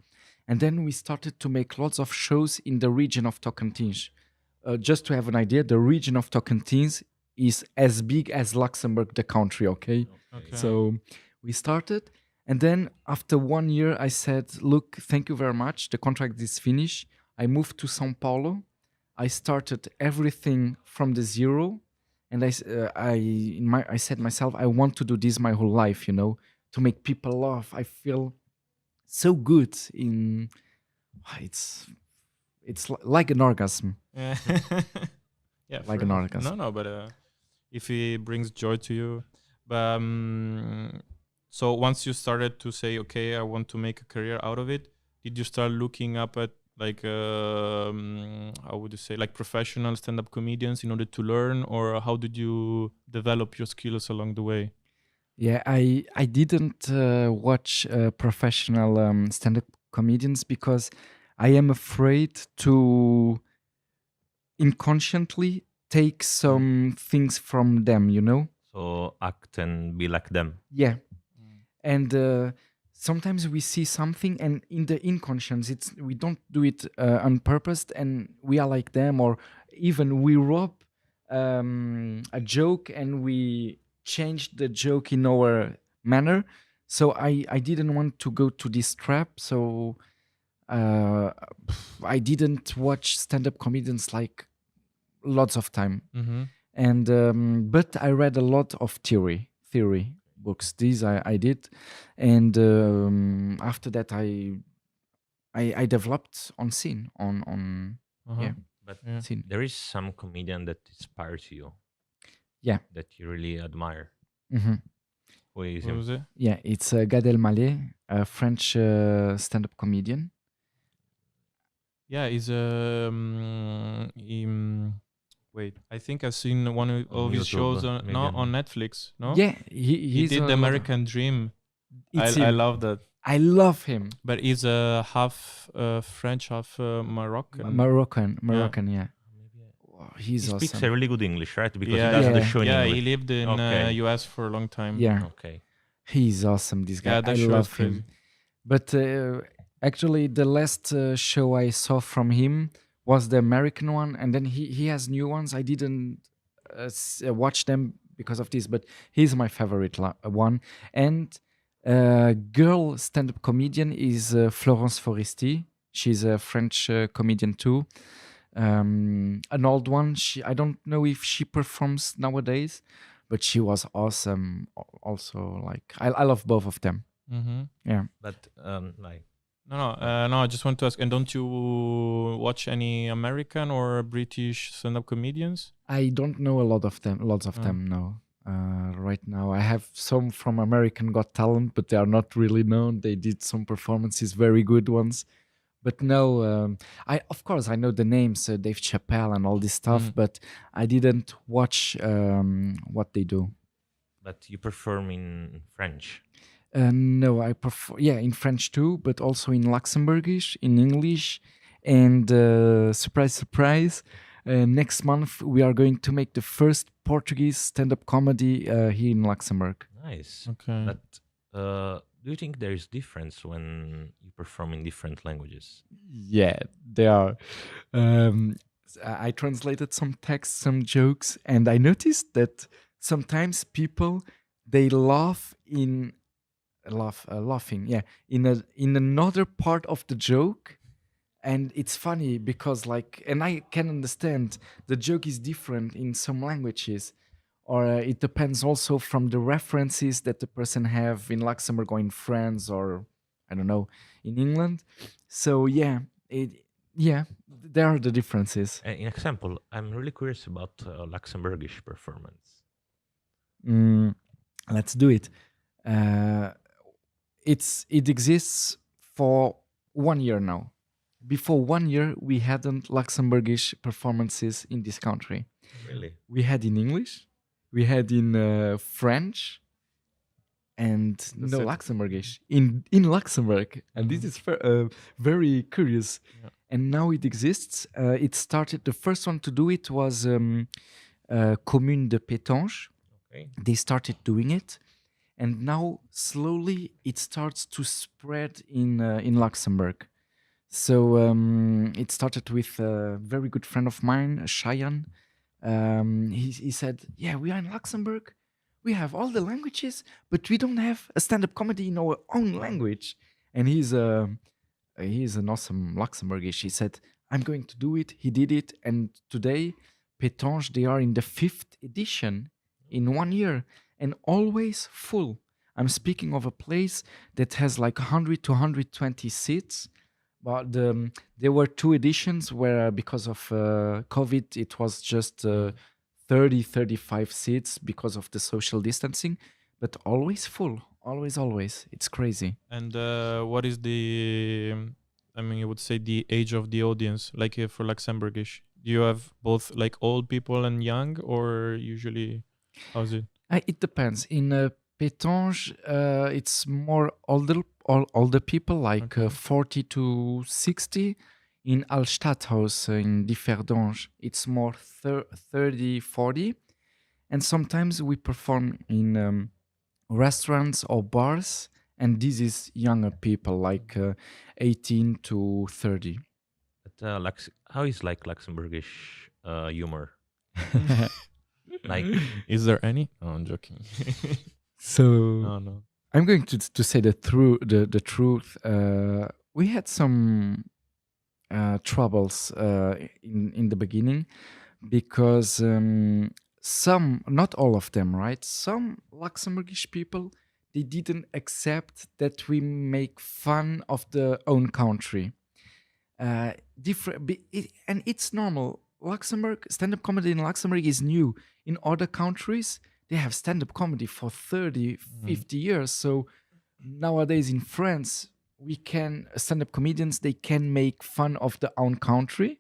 Speaker 3: And then we started to make lots of shows in the region of Tocantins. Just to have an idea, the region of Tocantins is as big as Luxembourg, the country, okay?
Speaker 2: Okay.
Speaker 3: So we started, and then after 1 year, I said, look, thank you very much. The contract is finished. I moved to São Paulo. I started everything from the zero. And I said myself, I want to do this my whole life, to make people laugh. I feel so good in... It's like an orgasm.
Speaker 2: Yeah. Yeah.
Speaker 3: Like
Speaker 2: fair
Speaker 3: an
Speaker 2: enough.
Speaker 3: orgasm.
Speaker 2: No, but if it brings joy to you, So once you started to say, okay, I want to make a career out of it, did you start looking up at like how would you say, like professional stand-up comedians in order to learn, or how did you develop your skills along the way?
Speaker 3: Yeah, I didn't watch professional stand-up comedians because I am afraid to inconsciently take some things from them, you know?
Speaker 1: So act and be like them.
Speaker 3: Yeah. And sometimes we see something, and in the inconscience, we don't do it on purpose, and we are like them, or even we rob a joke and we change the joke in our manner. So I didn't want to go to this trap. So uh, I didn't watch stand-up comedians like lots of time.
Speaker 2: Mm-hmm.
Speaker 3: And but I read a lot of theory books. These I did, and after that I developed on scene on
Speaker 2: Uh-huh.
Speaker 3: yeah
Speaker 1: But
Speaker 2: Yeah.
Speaker 3: scene.
Speaker 1: there is some comedian that inspires you.
Speaker 3: Yeah.
Speaker 1: That you really admire.
Speaker 3: hmm
Speaker 1: Who is
Speaker 2: What
Speaker 1: him?
Speaker 2: was it?
Speaker 3: Yeah, it's Gad Elmaleh, a French stand-up comedian.
Speaker 2: Yeah, he's wait, I think I've seen one
Speaker 1: On
Speaker 2: of his
Speaker 1: YouTube,
Speaker 2: shows on
Speaker 1: maybe
Speaker 2: no
Speaker 1: on-
Speaker 2: on Netflix. No,
Speaker 3: Yeah,
Speaker 2: he
Speaker 3: he's
Speaker 2: did
Speaker 3: a
Speaker 2: the
Speaker 3: lot of-
Speaker 2: American Dream.
Speaker 3: It's
Speaker 2: I
Speaker 3: him.
Speaker 2: love that.
Speaker 3: I love him.
Speaker 2: But he's a half French, half Moroccan.
Speaker 3: Moroccan, yeah. Oh, he's
Speaker 1: he speaks
Speaker 3: awesome.
Speaker 1: a really good English, right? Because
Speaker 2: Yeah,
Speaker 1: he does the
Speaker 3: yeah.
Speaker 1: show in
Speaker 2: Yeah,
Speaker 1: English.
Speaker 2: he lived in
Speaker 1: Okay.
Speaker 2: US for a long time.
Speaker 3: Yeah,
Speaker 1: Okay.
Speaker 3: he's awesome. This guy,
Speaker 2: Yeah, that
Speaker 3: I
Speaker 2: show is
Speaker 3: love
Speaker 2: crazy.
Speaker 3: him. But actually, the last show I saw from him was the American one, and then he has new ones. I didn't watch them because of this, but he's my favorite one. And girl stand-up comedian is Florence Foresti. She's a French comedian too. An old one. I don't know if she performs nowadays, but she was awesome. Also, like I love both of them.
Speaker 2: Mm-hmm.
Speaker 3: Yeah.
Speaker 1: But like
Speaker 2: No, I just want to ask, and don't you watch any American or British stand-up comedians?
Speaker 3: I don't know a lot of them. Lots of
Speaker 2: Oh.
Speaker 3: them, no. Right now, I have some from American Got Talent, but they are not really known. They did some performances, very good ones, but no. Of course I know the names, Dave Chappelle and all this stuff,
Speaker 2: Mm.
Speaker 3: but I didn't watch what they do.
Speaker 1: but you perform in French.
Speaker 3: No, I prefer, yeah, in French too, but also in Luxembourgish, in English, and surprise, surprise, next month we are going to make the first Portuguese stand-up comedy here in Luxembourg.
Speaker 1: Nice.
Speaker 2: Okay.
Speaker 1: But do you think there is difference when you perform in different languages?
Speaker 3: Yeah, they are. I translated some text, some jokes, and I noticed that sometimes people they laughing, yeah, in another part of the joke, and it's funny because like, and I can understand the joke is different in some languages, or it depends also from the references that the person have in Luxembourg or in France, or I don't know, in England. So yeah, there are the differences.
Speaker 1: In example, I'm really curious about Luxembourgish performance.
Speaker 3: Let's do it. It exists for 1 year now. Before 1 year, we hadn't Luxembourgish performances in this country.
Speaker 1: Really?
Speaker 3: We had in English, we had in French, and
Speaker 2: That's
Speaker 3: no
Speaker 2: it.
Speaker 3: Luxembourgish in Luxembourg. And this is very curious.
Speaker 2: Yeah.
Speaker 3: And now it exists. It started. The first one to do it was Commune de Pétange.
Speaker 1: Okay.
Speaker 3: They started doing it, and now slowly it starts to spread in Luxembourg. So it started with a very good friend of mine, Cheyenne. He said, "Yeah, we are in Luxembourg. We have all the languages, but we don't have a stand-up comedy in our own language." And he's an awesome Luxembourgish. He said, "I'm going to do it." He did it, and today, Pétange, they are in the 5th edition in 1 year, and always full. I'm speaking of a place that has like 100 to 120 seats. But there were 2 editions where, because of COVID, it was just 30, 35 seats because of the social distancing. but always full, always. It's crazy.
Speaker 2: And what is the, I mean, you would say the age of the audience, like for Luxembourgish? Do you have both like old people and young, or usually how's it?
Speaker 3: It depends. In Pétange, it's more older people, like
Speaker 2: Okay.
Speaker 3: 40 to 60. In Altstadthaus, in Differdange, it's more 30, 40. And sometimes we perform in restaurants or bars, and this is younger people, like 18 to 30.
Speaker 1: But, how is like Luxembourgish humor? Like,
Speaker 2: Is there any? Oh, I'm joking.
Speaker 3: So
Speaker 2: No.
Speaker 3: I'm going to say the truth. We had some troubles in the beginning because some, not all of them, right? Some Luxembourgish people, they didn't accept that we make fun of their own country. And it's normal. Luxembourg, stand-up comedy in Luxembourg is new. In other countries, they have stand-up comedy for 30, 50 years. So nowadays in France, we can stand-up comedians, they can make fun of their own country,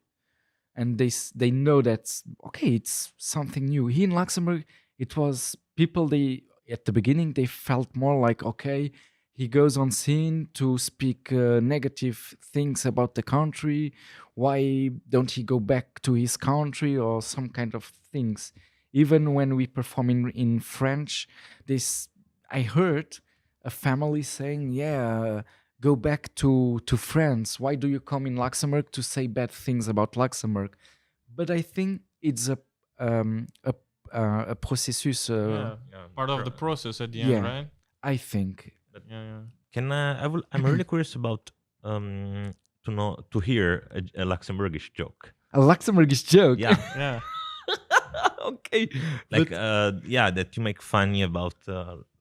Speaker 3: and they know that's okay, it's something new. Here in Luxembourg, it was people, they at the beginning they felt more like, okay, he goes on scene to speak negative things about the country. Why don't he go back to his country or some kind of things? Even when we perform in French, this I heard a family saying, "Yeah, go back to France. Why do you come in Luxembourg to say bad things about Luxembourg?" But I think it's um, a a processus.
Speaker 2: Yeah,
Speaker 1: yeah,
Speaker 2: part of the process at the end,
Speaker 3: Yeah.
Speaker 2: right?
Speaker 3: I think.
Speaker 2: Yeah.
Speaker 1: can I'm really curious about to hear a Luxembourgish joke.
Speaker 3: A Luxembourgish joke.
Speaker 1: Yeah,
Speaker 2: Yeah.
Speaker 3: Okay.
Speaker 1: like
Speaker 3: But-
Speaker 1: yeah, that you make funny about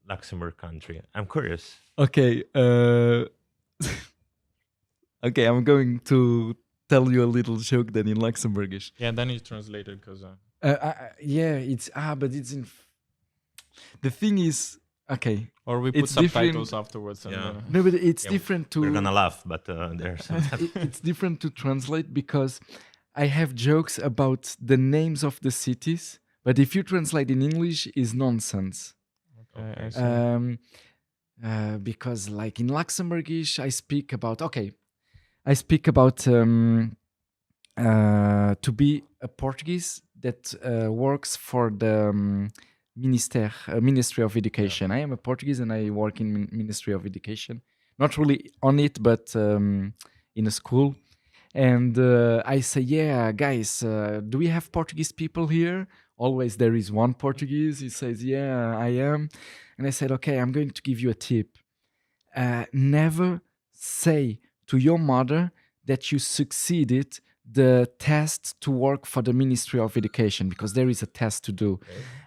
Speaker 1: Luxembourg country. I'm curious.
Speaker 3: okay. Okay, I'm going to tell you a little joke then in Luxembourgish.
Speaker 2: Yeah, then you translate it because
Speaker 3: Yeah, it's but it's in. The thing is, okay.
Speaker 2: or we put
Speaker 3: It's different-
Speaker 2: subtitles afterwards. And,
Speaker 1: Yeah.
Speaker 3: No, but it's
Speaker 1: Yeah,
Speaker 3: different to.
Speaker 1: We're gonna laugh, but there's
Speaker 3: It's different to translate because I have jokes about the names of the cities, but if you translate in English, is nonsense.
Speaker 2: okay, I see.
Speaker 3: Because like in Luxembourgish, I speak about to be a Portuguese that works for the Ministry of Education. I am a Portuguese and I work in Ministry of Education. Not really on it, but in a school. And I say, yeah, guys, do we have Portuguese people here? Always there is one Portuguese. He says, yeah, I am. And I said, okay, I'm going to give you a tip. Never say to your mother that you succeeded the test to work for the Ministry of Education, because there is a test to do.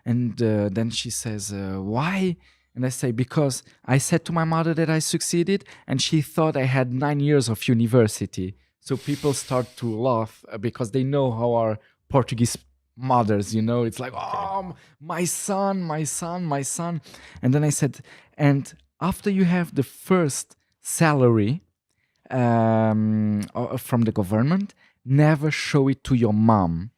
Speaker 3: And then she says, why? And I say, because I said to my mother that I succeeded and she thought I had 9 years of university. So people start to laugh because they know how our Portuguese mothers, it's like, oh, my son. And then I said, and after you have the first salary from the government, never show it to your mom,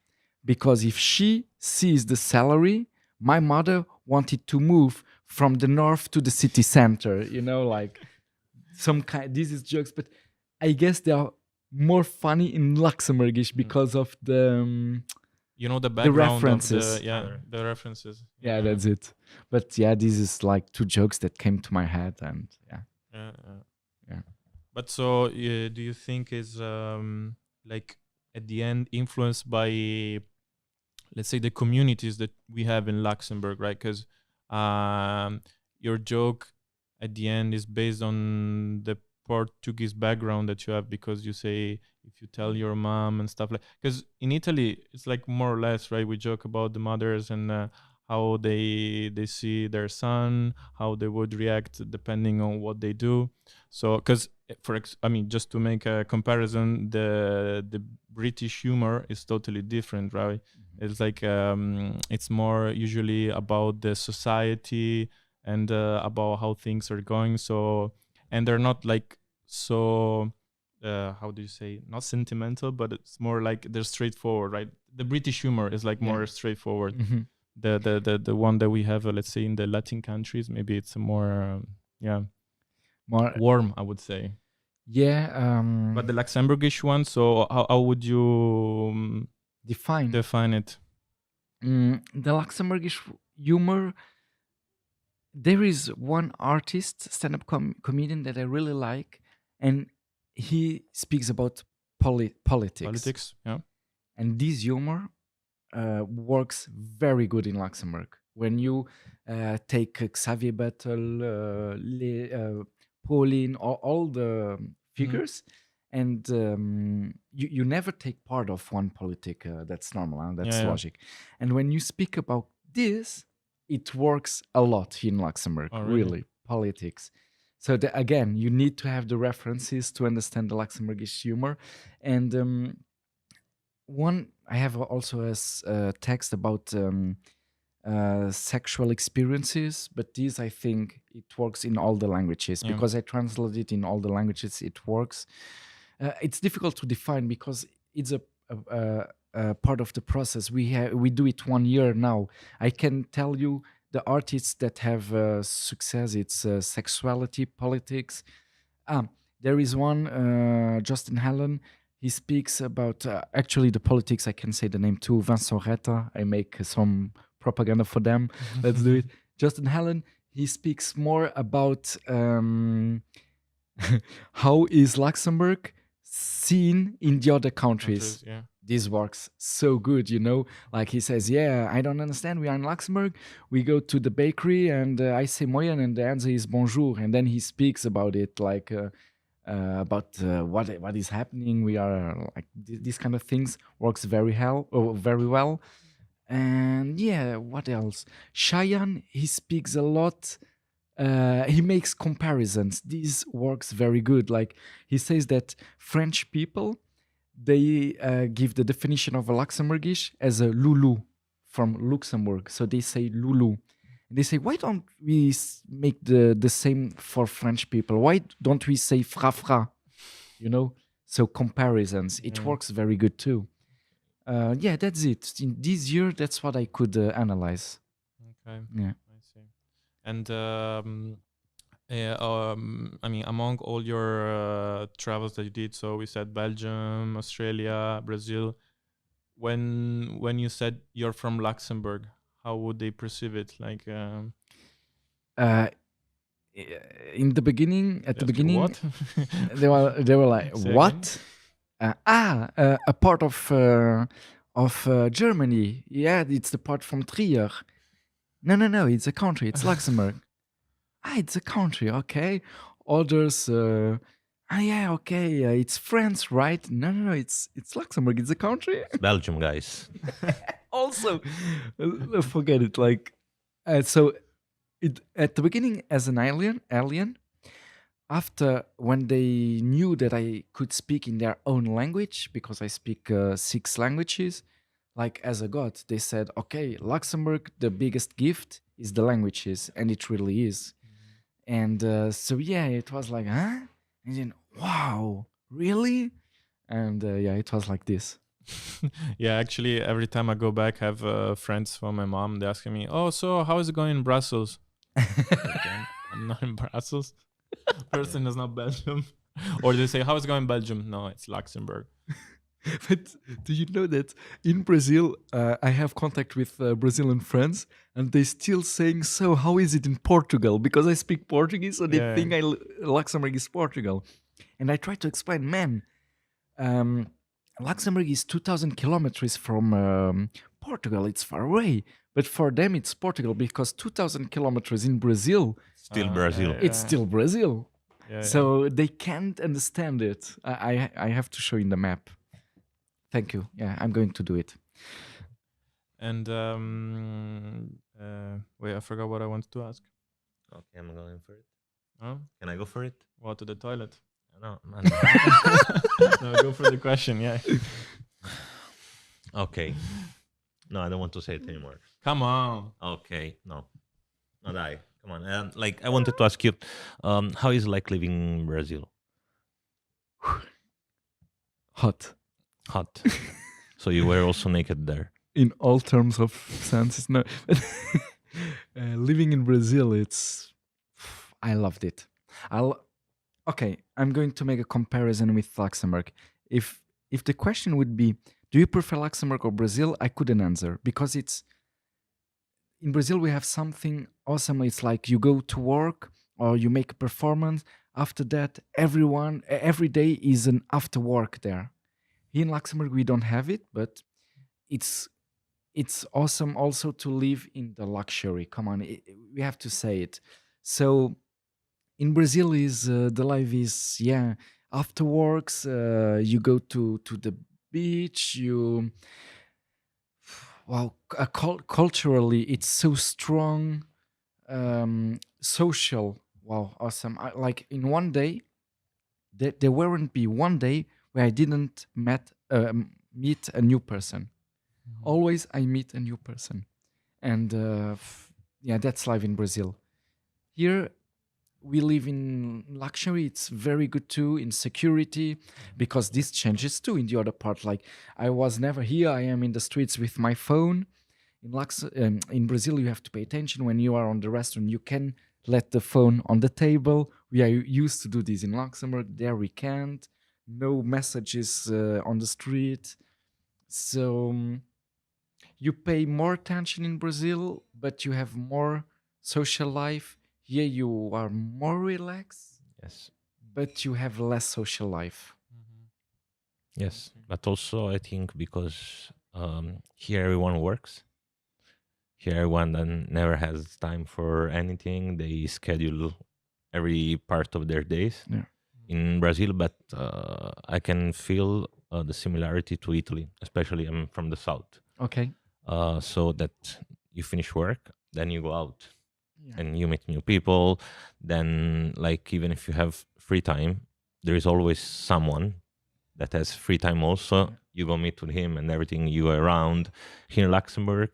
Speaker 3: because if she sees the salary, my mother wanted to move from the north to the city center, like some kind. This is jokes, but I guess they are more funny in Luxembourgish because of the
Speaker 2: the background
Speaker 3: references.
Speaker 2: of the references.
Speaker 3: Yeah, that's it. But yeah, this is like two jokes that came to my head, and yeah.
Speaker 2: But so, do you think is like at the end influenced by, let's say, the communities that we have in Luxembourg, right? Because your joke at the end is based on the Portuguese background that you have, because you say if you tell your mom and stuff, like, because in Italy it's like more or less, right? We joke about the mothers and how they see their son, how they would react depending on what they do. So because I mean, just to make a comparison, the British humor is totally different, right? It's like it's more usually about the society and about how things are going. So, and they're not like so. How do you say? Not sentimental, but it's more like they're straightforward, right? The British humor is like
Speaker 3: Yeah.
Speaker 2: more straightforward.
Speaker 3: Hmm.
Speaker 2: The one that we have, let's say, in the Latin countries, maybe it's more
Speaker 3: More,
Speaker 2: warm, I would say.
Speaker 3: yeah.
Speaker 2: But the Luxembourgish one, so how would you
Speaker 3: Define.
Speaker 2: define it?
Speaker 3: The Luxembourgish humor. There is one artist, stand-up comedian that I really like, and he speaks about politics.
Speaker 2: Politics, yeah.
Speaker 3: And this humor works very good in Luxembourg. When you take Xavier Bettel, Pauline, all the figures, and you never take part of one politic. That's normal, huh? That's
Speaker 2: Yeah.
Speaker 3: logic. And when you speak about this, it works a lot in Luxembourg,
Speaker 2: Oh, really?
Speaker 3: really, politics. So again, you need to have the references to understand the Luxembourgish humor. And one, I have also a text about sexual experiences, but this I think it works in all the languages
Speaker 2: Yeah.
Speaker 3: because I translate it in all the languages. It works. It's difficult to define because it's a part of the process. We do it 1 year now. I can tell you the artists that have success. It's sexuality, politics. There is one, Justin Hallen. He speaks about actually the politics. I can say the name too. Vincent Retta. I make some propaganda for them. Let's do it. Justin Hallen. He speaks more about how is Luxembourg seen in the other countries.
Speaker 2: Yeah.
Speaker 3: This works so good, you know. Like he says, "Yeah, I don't understand. We are in Luxembourg. We go to the bakery, and I say moyen, and the answer is bonjour." And then he speaks about it, like about what is happening. We are like these kind of things works very well. And yeah, what else? Cheyenne, he speaks a lot. He makes comparisons. This works very good. Like he says that French people, they give the definition of a Luxembourgish as a loulou from Luxembourg. So they say loulou. And they say, why don't we make the same for French people? Why don't we say fra? You know? So comparisons. It
Speaker 2: Yeah.
Speaker 3: works very good too. Yeah, that's it. In this year, that's what I could analyze.
Speaker 2: Okay.
Speaker 3: Yeah.
Speaker 2: I see. And I mean, among all your travels that you did, so we said Belgium, Australia, Brazil. When you said you're from Luxembourg, how would they perceive it? Like,
Speaker 3: In the beginning, at the
Speaker 2: ask you
Speaker 3: beginning,
Speaker 2: what?
Speaker 3: they were like,
Speaker 2: Say
Speaker 3: what? A part of Germany. Yeah, it's the part from Trier. No, it's a country. It's Luxembourg. It's a country. Okay. Others. Yeah, okay. It's France, right? No, it's Luxembourg. It's a country.
Speaker 1: Belgium, guys.
Speaker 3: Also, forget it. Like, so it at the beginning as an alien. After when they knew that I could speak in their own language because I speak 6 languages, like as a god, they said, "Okay, Luxembourg, the biggest gift is the languages," and it really is. And so yeah, it was like, huh? And then, wow, really? And yeah, it was like this.
Speaker 2: Yeah, actually, every time I go back, I have friends from my mom. They're asking me, "Oh, so how is it going in Brussels?" Again, I'm not in Brussels. Person is not Belgium. Or they say, "How is it going in Belgium?" No, it's Luxembourg.
Speaker 3: But do you know that in Brazil, I have contact with Brazilian friends, and they still saying, "So how is it in Portugal?" Because I speak Portuguese, so they
Speaker 2: Yeah.
Speaker 3: think Luxembourg is Portugal. And I try to explain, man, Luxembourg is 2,000 kilometers from Portugal. It's far away. But for them, it's Portugal because 2,000 kilometers in Brazil,
Speaker 1: Still Brazil.
Speaker 2: yeah.
Speaker 3: it's still Brazil.
Speaker 2: Yeah,
Speaker 3: So they can't understand it. I have to show in the map. Thank you. Yeah, I'm going to do it.
Speaker 2: And wait, I forgot what I wanted to ask.
Speaker 1: Okay, I'm going for it.
Speaker 2: Huh?
Speaker 1: Can I go for it?
Speaker 2: What, to the toilet?
Speaker 1: No, man.
Speaker 2: No, go for the question. Yeah.
Speaker 1: Okay. No, I don't want to say it anymore.
Speaker 2: Come on.
Speaker 1: Okay, no. Not I. Come on, like I wanted to ask you, how is like living in Brazil?
Speaker 3: Hot.
Speaker 1: Hot. So you were also naked there.
Speaker 3: In all terms of senses, no. Living in Brazil, I loved it. Okay, I'm going to make a comparison with Luxembourg. If the question would be, do you prefer Luxembourg or Brazil? I couldn't answer because it's in Brazil we have something awesome. It's like you go to work or you make a performance. After that, every day is an after work there. Here in Luxembourg we don't have it, but it's it's awesome also to live in the luxury. Come on, we have to say it. So in Brazil is the life is after works you go to the beach. You wow, culturally it's so strong. Social, wow, awesome. Like in one day, there weren't be one day where I didn't meet a new person. Always I meet a new person, and that's life in Brazil. Here we live in luxury. It's very good too in security, because this changes too in the other part. Like I was never here. I am in the streets with my phone. In Brazil, you have to pay attention when you are on the restaurant. You can let the phone on the table. We are used to do this in Luxembourg. There we can't. No messages on the street. So you pay more attention in Brazil, but you have more social life. Here you are more relaxed,
Speaker 1: Yes.
Speaker 3: but you have less social life.
Speaker 1: Yes, but also I think because here everyone works. Here everyone then never has time for anything. They schedule every part of their days
Speaker 3: Yeah.
Speaker 1: in Brazil, but I can feel the similarity to Italy, especially I'm from the south.
Speaker 3: Okay.
Speaker 1: So that you finish work, then you go out
Speaker 3: Yeah.
Speaker 1: and you meet new people. Then, like, even if you have free time, there is always someone that has free time also.
Speaker 3: Yeah.
Speaker 1: You go meet with him and everything. You are around. Here in Luxembourg,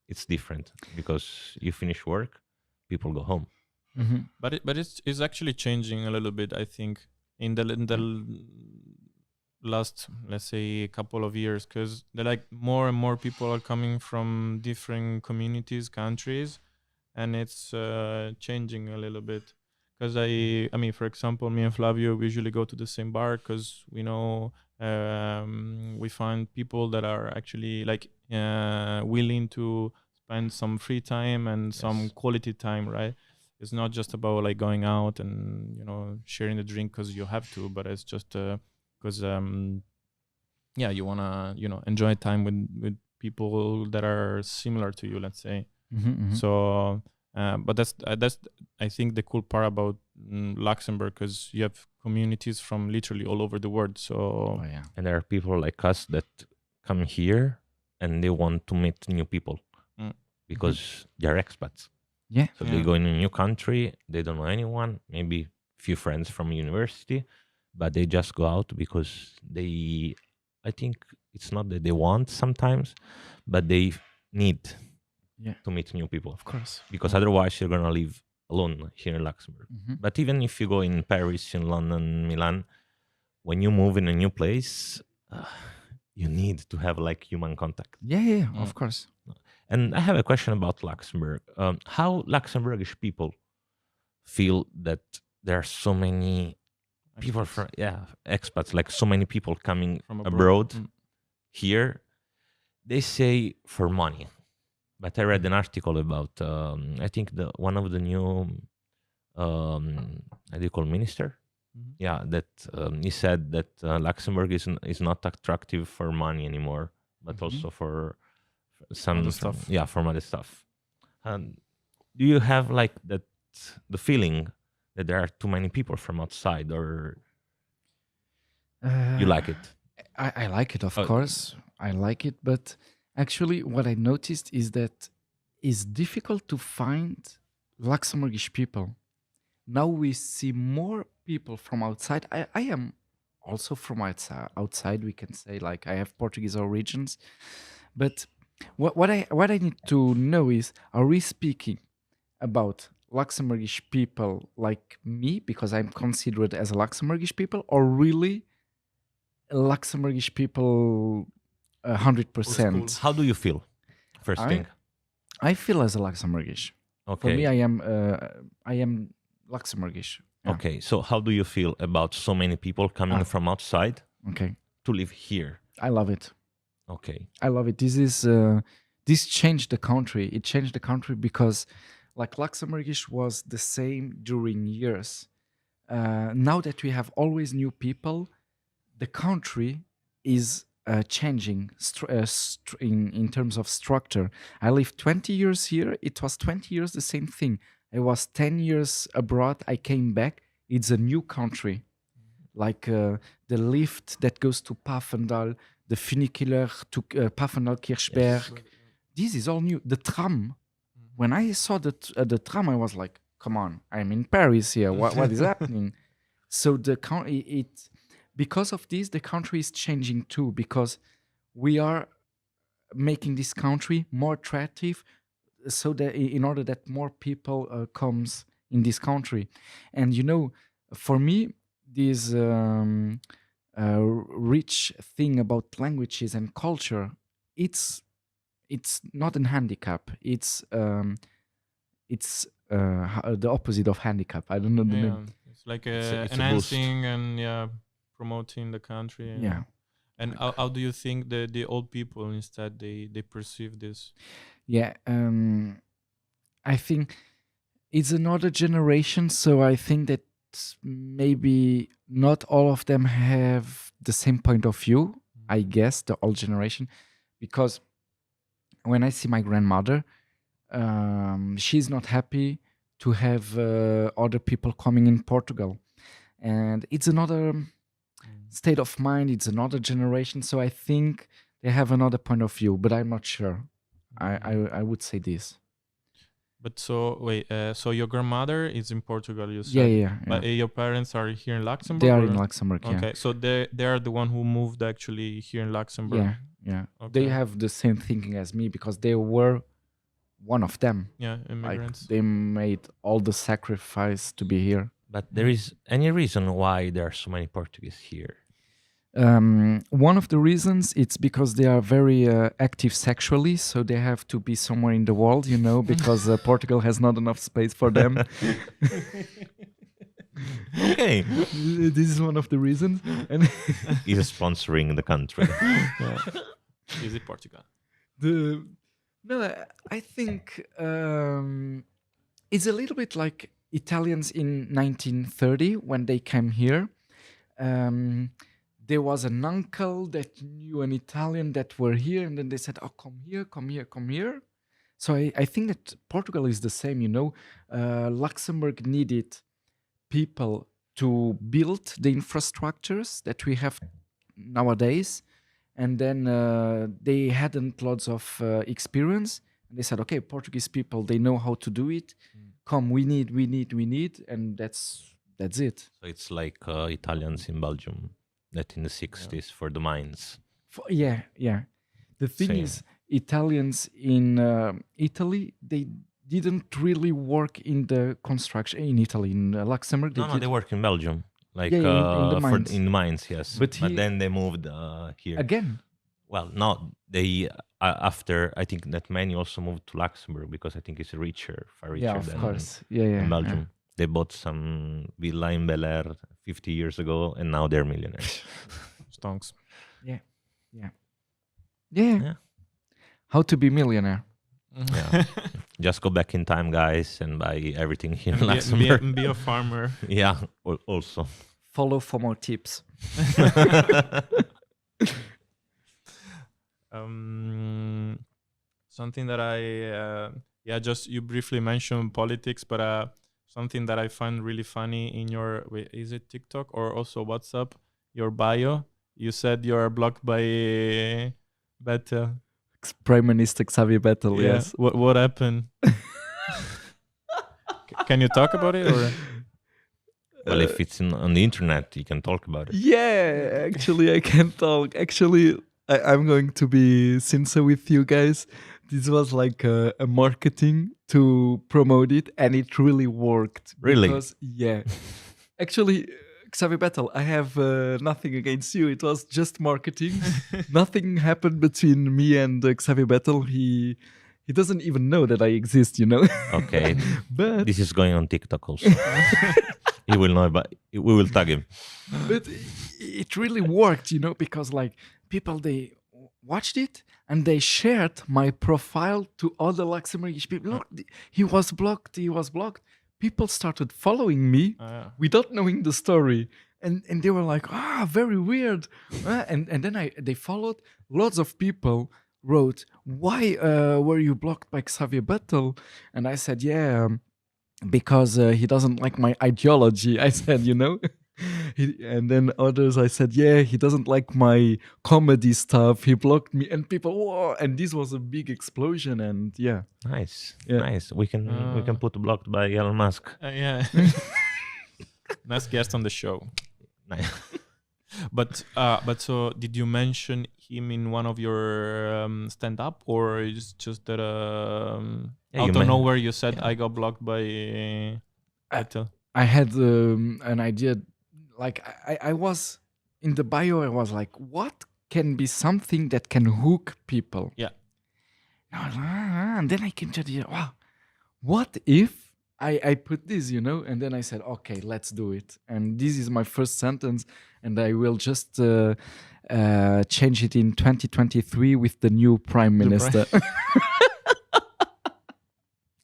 Speaker 1: it's different because you finish work, people go home.
Speaker 3: Mhm.
Speaker 2: But it's actually changing a little bit. I think in the last, let's say, couple of years, because they're like more and more people are coming from different communities, countries, and it's changing a little bit. Because I mean, for example, me and Flavio we usually go to the same bar because we know we find people that are actually like willing to spend some free time and some
Speaker 1: Yes.
Speaker 2: quality time, right? It's not just about like going out and sharing the drink because you have to, but it's just because you wanna enjoy time with people that are similar to you, let's say.
Speaker 3: Mhm, mhm.
Speaker 2: So, but that's I think the cool part about Luxembourg, because you have communities from literally all over the world. So
Speaker 3: Oh yeah.
Speaker 1: And there are people like us that come here and they want to meet new people
Speaker 2: Mm.
Speaker 1: because they're expats.
Speaker 3: Yeah.
Speaker 1: So they go in a new country, they don't know anyone, maybe few friends from university, but they just go out because I think it's not that they want sometimes, but they need
Speaker 3: Yeah.
Speaker 1: to meet new people
Speaker 3: Of course.
Speaker 1: because otherwise you're going to live alone here in Luxembourg.
Speaker 3: Mhm.
Speaker 1: But even if you go in Paris, in London, Milan, when you move in a new place, you need to have like human contact.
Speaker 3: Yeah,
Speaker 2: Mm.
Speaker 3: of course.
Speaker 1: And I have a question about Luxembourg. How Luxembourgish people feel that there are so many people from expats, like so many people coming
Speaker 2: from
Speaker 1: abroad
Speaker 2: Mm.
Speaker 1: here? They say for money, but I read an article about I think the one of the new how do you call minister?
Speaker 2: Mhm.
Speaker 1: Yeah, that he said that Luxembourg is not attractive for money anymore, but
Speaker 3: Mhm.
Speaker 1: also for some
Speaker 2: Other stuff.
Speaker 1: Yeah, from other stuff. Do you have like that the feeling that there are too many people from outside, or you like it?
Speaker 3: I like it, of
Speaker 1: Oh,
Speaker 3: course. I like it, but actually, what I noticed is that it's difficult to find Luxembourgish people. Now we see more people from outside. I am also from outside, we can say, like I have Portuguese origins. But what I need to know is, are we speaking about Luxembourgish people like me because I'm considered as a Luxembourgish people, or really Luxembourgish people 100%?
Speaker 1: How do you feel? First
Speaker 3: I
Speaker 1: thing.
Speaker 3: I feel as a Luxembourgish. For me,
Speaker 1: Okay.
Speaker 3: I am Luxembourgish. Yeah.
Speaker 1: Okay. So how do you feel about so many people coming from outside
Speaker 3: Okay.
Speaker 1: to live here?
Speaker 3: I love it.
Speaker 1: Okay.
Speaker 3: I love it. This changed the country. It changed the country because, like, Luxembourgish was the same during years. Now that we have always new people, the country is changing in terms of structure. I lived 20 years here. It was 20 years the same thing. I was 10 years abroad. I came back. It's a new country. Like the lift that goes to Pfaffendahl, the funicular to Pfaffendahl Kirchberg. This is all new. The tram. When I saw the tram, I was like, "Come on, I'm in Paris here. What is happening?" So because of this, the country is changing too. Because we are making this country more attractive, so that in order that more people comes in this country, and for me, this rich thing about languages and culture, it's not a handicap. It's the opposite of handicap. I don't know the name.
Speaker 2: It's like
Speaker 1: It's a boost.
Speaker 2: enhancing and promoting the country.
Speaker 3: Yeah.
Speaker 2: And how do you think the old people instead they perceive this?
Speaker 3: Yeah, I think it's another generation, so I think that maybe not all of them have the same point of view. I guess the old generation, because when I see my grandmother, she's not happy to have other people coming in Portugal, and it's another state of mind. It's another generation, so I think they have another point of view, but I'm not sure. I would say this.
Speaker 2: But so wait, so your grandmother is in Portugal, you
Speaker 3: Yeah,
Speaker 2: said.
Speaker 3: yeah,
Speaker 2: But
Speaker 3: yeah.
Speaker 2: your parents are here in Luxembourg.
Speaker 3: They are
Speaker 2: or-
Speaker 3: in Luxembourg. Yeah.
Speaker 2: Okay, so they are the one who moved actually here in Luxembourg.
Speaker 3: Yeah, yeah.
Speaker 2: Okay.
Speaker 3: They have the same thinking as me because they were one of them.
Speaker 2: Yeah,
Speaker 3: Like
Speaker 2: immigrants.
Speaker 3: they made all the sacrifice to be here.
Speaker 1: But there is any reason why there are so many Portuguese here?
Speaker 3: One of the reasons it's because they are very active sexually, so they have to be somewhere in the world, because Portugal has not enough space for them.
Speaker 1: Okay.
Speaker 3: This is one of the reasons. And
Speaker 1: Is sponsoring the country.
Speaker 2: Is it Portugal?
Speaker 3: I think it's a little bit like Italians in 1930 when they came here. There was an uncle that knew an Italian that were here, and then they said, "Oh, come here, come here, come here." So I think that Portugal is the same. Luxembourg needed people to build the infrastructures that we have nowadays, and then they hadn't lots of experience, and they said, "Okay, Portuguese people, they know how to do it. Come, we need, and that's it."
Speaker 1: So it's like Italians in Belgium that in the 60s for the mines.
Speaker 3: Yeah. The thing
Speaker 1: Same.
Speaker 3: is, Italians in Italy, they didn't really work in the construction in Italy. In Luxembourg,
Speaker 1: No, they work in Belgium. Like
Speaker 3: Yeah, in the mines.
Speaker 1: in the mines, yes.
Speaker 3: But
Speaker 1: then they moved here.
Speaker 3: again.
Speaker 1: Well, no, they after I think that many also moved to Luxembourg because I think it's richer, far richer
Speaker 3: Yeah, of
Speaker 1: than
Speaker 3: course. Yeah.
Speaker 1: in Belgium. They bought some villa in Bel Air 50 years ago, and now they're millionaires.
Speaker 2: Stonks.
Speaker 3: Yeah. How to be millionaire?
Speaker 1: Yeah. Just go back in time, guys, and buy everything here in
Speaker 2: Be
Speaker 1: Luxembourg.
Speaker 2: be a farmer.
Speaker 1: Yeah, also.
Speaker 3: Follow for more tips.
Speaker 2: Something that just you briefly mentioned politics, but something that I find really funny in your is it TikTok or also WhatsApp, your bio, you said you are blocked by Bettel.
Speaker 3: Prime Minister Xavier Bettel. Yes.
Speaker 2: What happened? Can you talk about it or?
Speaker 1: Well, if it's on the internet, you can talk about it.
Speaker 3: Yeah, actually, I can talk. Actually, I'm going to be sincere with you guys. this was like a marketing to promote it, and it really worked.
Speaker 1: Really?
Speaker 3: Because, yeah. Actually, Xavier Battle, I have nothing against you. It was just marketing. Nothing happened between me and Xavier Battle. He doesn't even know that I exist, you know.
Speaker 1: Okay.
Speaker 3: But
Speaker 1: This is going on TikTok also. He will know, but we will tag him.
Speaker 3: but it really worked, you know, because like people, they watched it and they shared my profile to other Luxembourgish people. Look, he was blocked. People started following me without knowing the story, and they were like, very weird. And then they followed. Lots of people wrote, why were you blocked by Xavier Battle? And I said, yeah, because he doesn't like my ideology. I said, you know. And then others, I said, yeah, he doesn't like my comedy stuff. He blocked me, and people, whoa, and this was a big explosion. And yeah,
Speaker 1: Nice.
Speaker 3: Yeah.
Speaker 1: Nice. We can put blocked by Elon Musk.
Speaker 2: Yeah. Nice guest on the show.
Speaker 1: Nice.
Speaker 2: But so did you mention him in one of your stand-up, or is just that
Speaker 1: Yeah,
Speaker 2: out
Speaker 1: you
Speaker 2: of
Speaker 1: men-
Speaker 2: nowhere you said
Speaker 1: yeah.
Speaker 2: I got blocked by Battle?
Speaker 3: I had an idea. Like I was in the bio, I was like, what can be something that can hook people?
Speaker 2: Yeah.
Speaker 3: And then I came to the wow, what if I put this, you know? And then I said, okay, let's do it. And this is my first sentence, and I will just change it in 2023 with the new prime minister.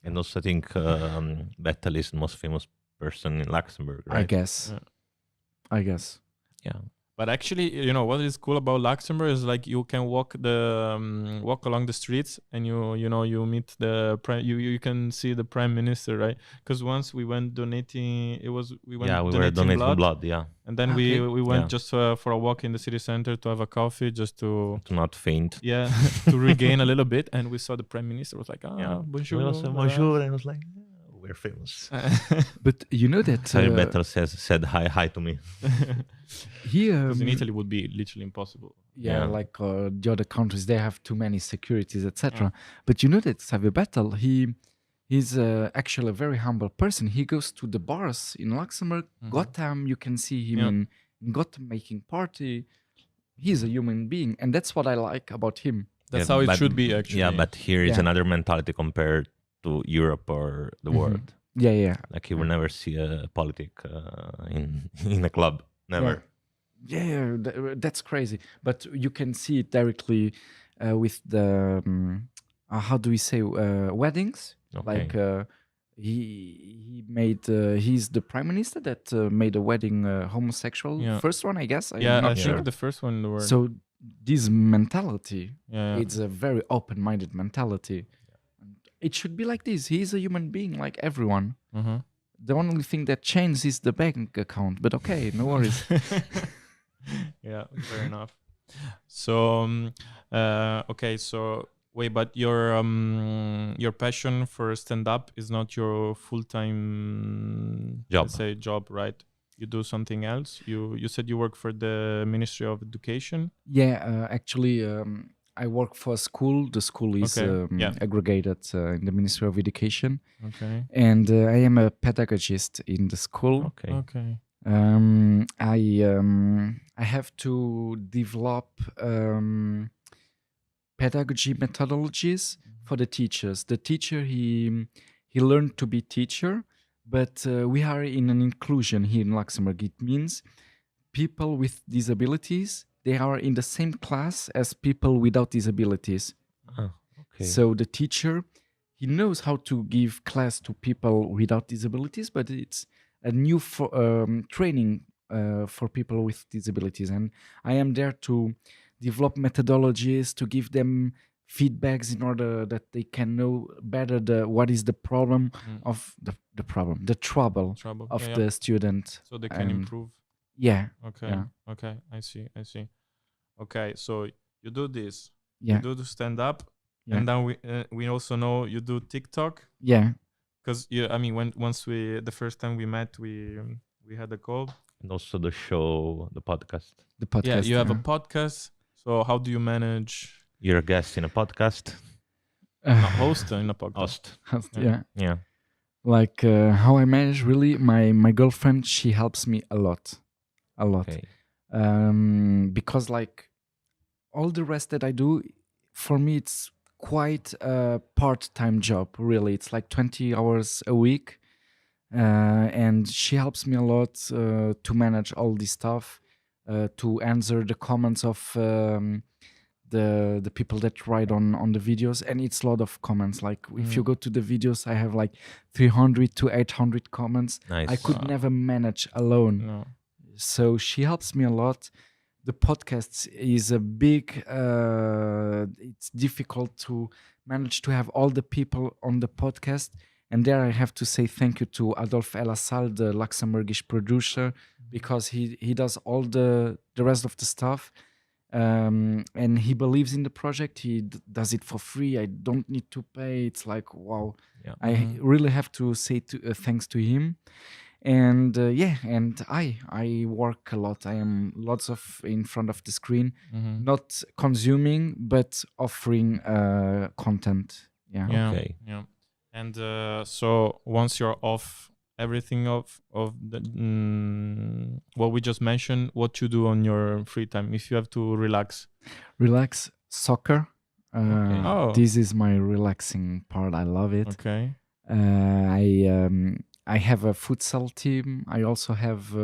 Speaker 1: And also, I think Vettel is the most famous person in Luxembourg, right?
Speaker 3: I guess.
Speaker 2: Yeah.
Speaker 3: I guess.
Speaker 1: Yeah.
Speaker 2: But actually, you know what is cool about Luxembourg is like you can walk along the streets and you meet the you can see the prime minister, right? Because once we went donating, we went
Speaker 1: Yeah, we were donating blood. Yeah,
Speaker 2: and then
Speaker 3: Okay.
Speaker 2: we went
Speaker 1: Yeah.
Speaker 2: just for a walk in the city center to have a coffee, just to
Speaker 1: to not faint.
Speaker 2: yeah to regain a little bit. And we saw the prime minister was like,
Speaker 1: Yeah.
Speaker 2: bonjour,
Speaker 1: We also, bonjour, and I was like, we're famous.
Speaker 3: But you know that
Speaker 1: Xavier Vettel said hi to me.
Speaker 3: here
Speaker 2: because in Italy would be literally impossible.
Speaker 3: yeah,
Speaker 1: Yeah.
Speaker 3: like the other countries, they have too many securities, etc. But you know that Xavier Battle, he's actually a very humble person. He goes to the bars in Luxembourg,
Speaker 2: Mhm.
Speaker 3: Gotham. You can see him
Speaker 2: Yeah.
Speaker 3: in Gotham making party. He's a human being, and that's what I like about him.
Speaker 2: That's
Speaker 1: Yeah,
Speaker 2: how it
Speaker 1: but-
Speaker 2: should be, actually.
Speaker 1: Yeah, but here is
Speaker 3: Yeah.
Speaker 1: another mentality compared to Europe or the
Speaker 3: Mhm.
Speaker 1: world.
Speaker 3: Yeah.
Speaker 1: Like you will never see a politic in a club. Never.
Speaker 3: Yeah, that's crazy. But you can see it directly with the how do we say weddings?
Speaker 1: Okay.
Speaker 3: Like he made he's the prime minister that made a wedding homosexual
Speaker 2: Yeah.
Speaker 3: first one, I guess. I'm
Speaker 2: Yeah, I
Speaker 3: not sure.
Speaker 2: think the first one in the world.
Speaker 3: So this mentality,
Speaker 2: yeah.
Speaker 3: it's a very open-minded mentality. And it should be like this. He's a human being like everyone.
Speaker 2: Mhm.
Speaker 3: The only thing that changes is the bank account. But okay, no worries.
Speaker 2: Yeah, fair enough. So, okay, so wait, but your passion for stand up is not your full-time
Speaker 1: Job.
Speaker 2: let's say job, right? You do something else. You said you work for the Ministry of Education.
Speaker 3: Yeah, actually, I work for a school. The school is
Speaker 2: Okay, yeah.
Speaker 3: aggregated in the Ministry of Education,
Speaker 2: Okay.
Speaker 3: and I am a pedagogist in the school.
Speaker 1: Okay.
Speaker 2: Okay.
Speaker 3: I have to develop pedagogy methodologies for the teachers. The teacher he learned to be teacher, but we are in an inclusion here in Luxembourg. It means people with disabilities, they are in the same class as people without disabilities.
Speaker 1: Ah, okay.
Speaker 3: So the teacher, he knows how to give class to people without disabilities, but it's a new training for people with disabilities. And I am there to develop methodologies, to give them feedbacks in order that they can know better what is the problem of the problem, the trouble
Speaker 2: Trouble.
Speaker 3: of
Speaker 2: Yeah, yeah.
Speaker 3: the student.
Speaker 2: So they can
Speaker 3: and-
Speaker 2: improve.
Speaker 3: Yeah,
Speaker 2: Okay.
Speaker 3: Yeah.
Speaker 2: Okay. I see. Okay. So you do this.
Speaker 3: yeah,
Speaker 2: You do the stand up,
Speaker 3: Yeah.
Speaker 2: and then we also know you do TikTok.
Speaker 3: yeah.
Speaker 2: Because the first time we met, we had a call.
Speaker 1: And also the show, the podcast.
Speaker 3: The podcast.
Speaker 2: Yeah, you have a
Speaker 3: yeah.
Speaker 2: podcast. So how do you manage?
Speaker 1: You're a guest in a podcast.
Speaker 2: Host in a podcast.
Speaker 1: Host.
Speaker 2: Yeah.
Speaker 3: Yeah.
Speaker 1: Yeah.
Speaker 3: Like how I manage, really, my girlfriend, she helps me a lot.
Speaker 1: Okay.
Speaker 3: Because like all the rest that I do, for me it's quite a part-time job, really. It's like 20 hours a week, and she helps me a lot to manage all this stuff, to answer the comments of the people that write on the videos. And it's a lot of comments. Like if you go to the videos, I have like 300 to 800 comments.
Speaker 1: Nice.
Speaker 3: I could never manage alone.
Speaker 2: No.
Speaker 3: So she helps me a lot. The podcast is a big it's difficult to manage to have all the people on the podcast, and there I have to say thank you to Adolphe Elassal, the Luxembourgish producer, because he does all the rest of the stuff, and he believes in the project. He does it for free. I don't need to pay. It's like, wow.
Speaker 1: Yeah.
Speaker 3: I really have to say thanks to him. And and I work a lot. I am lots of in front of the screen, not consuming but offering content.
Speaker 2: Yeah.
Speaker 1: Okay.
Speaker 2: Yeah. And so once you're off everything of the what we just mentioned, what you do on your free time if you have to relax?
Speaker 3: Relax, soccer.
Speaker 2: Oh.
Speaker 3: This is my relaxing part. I love it.
Speaker 2: Okay.
Speaker 3: I have a futsal team. I also have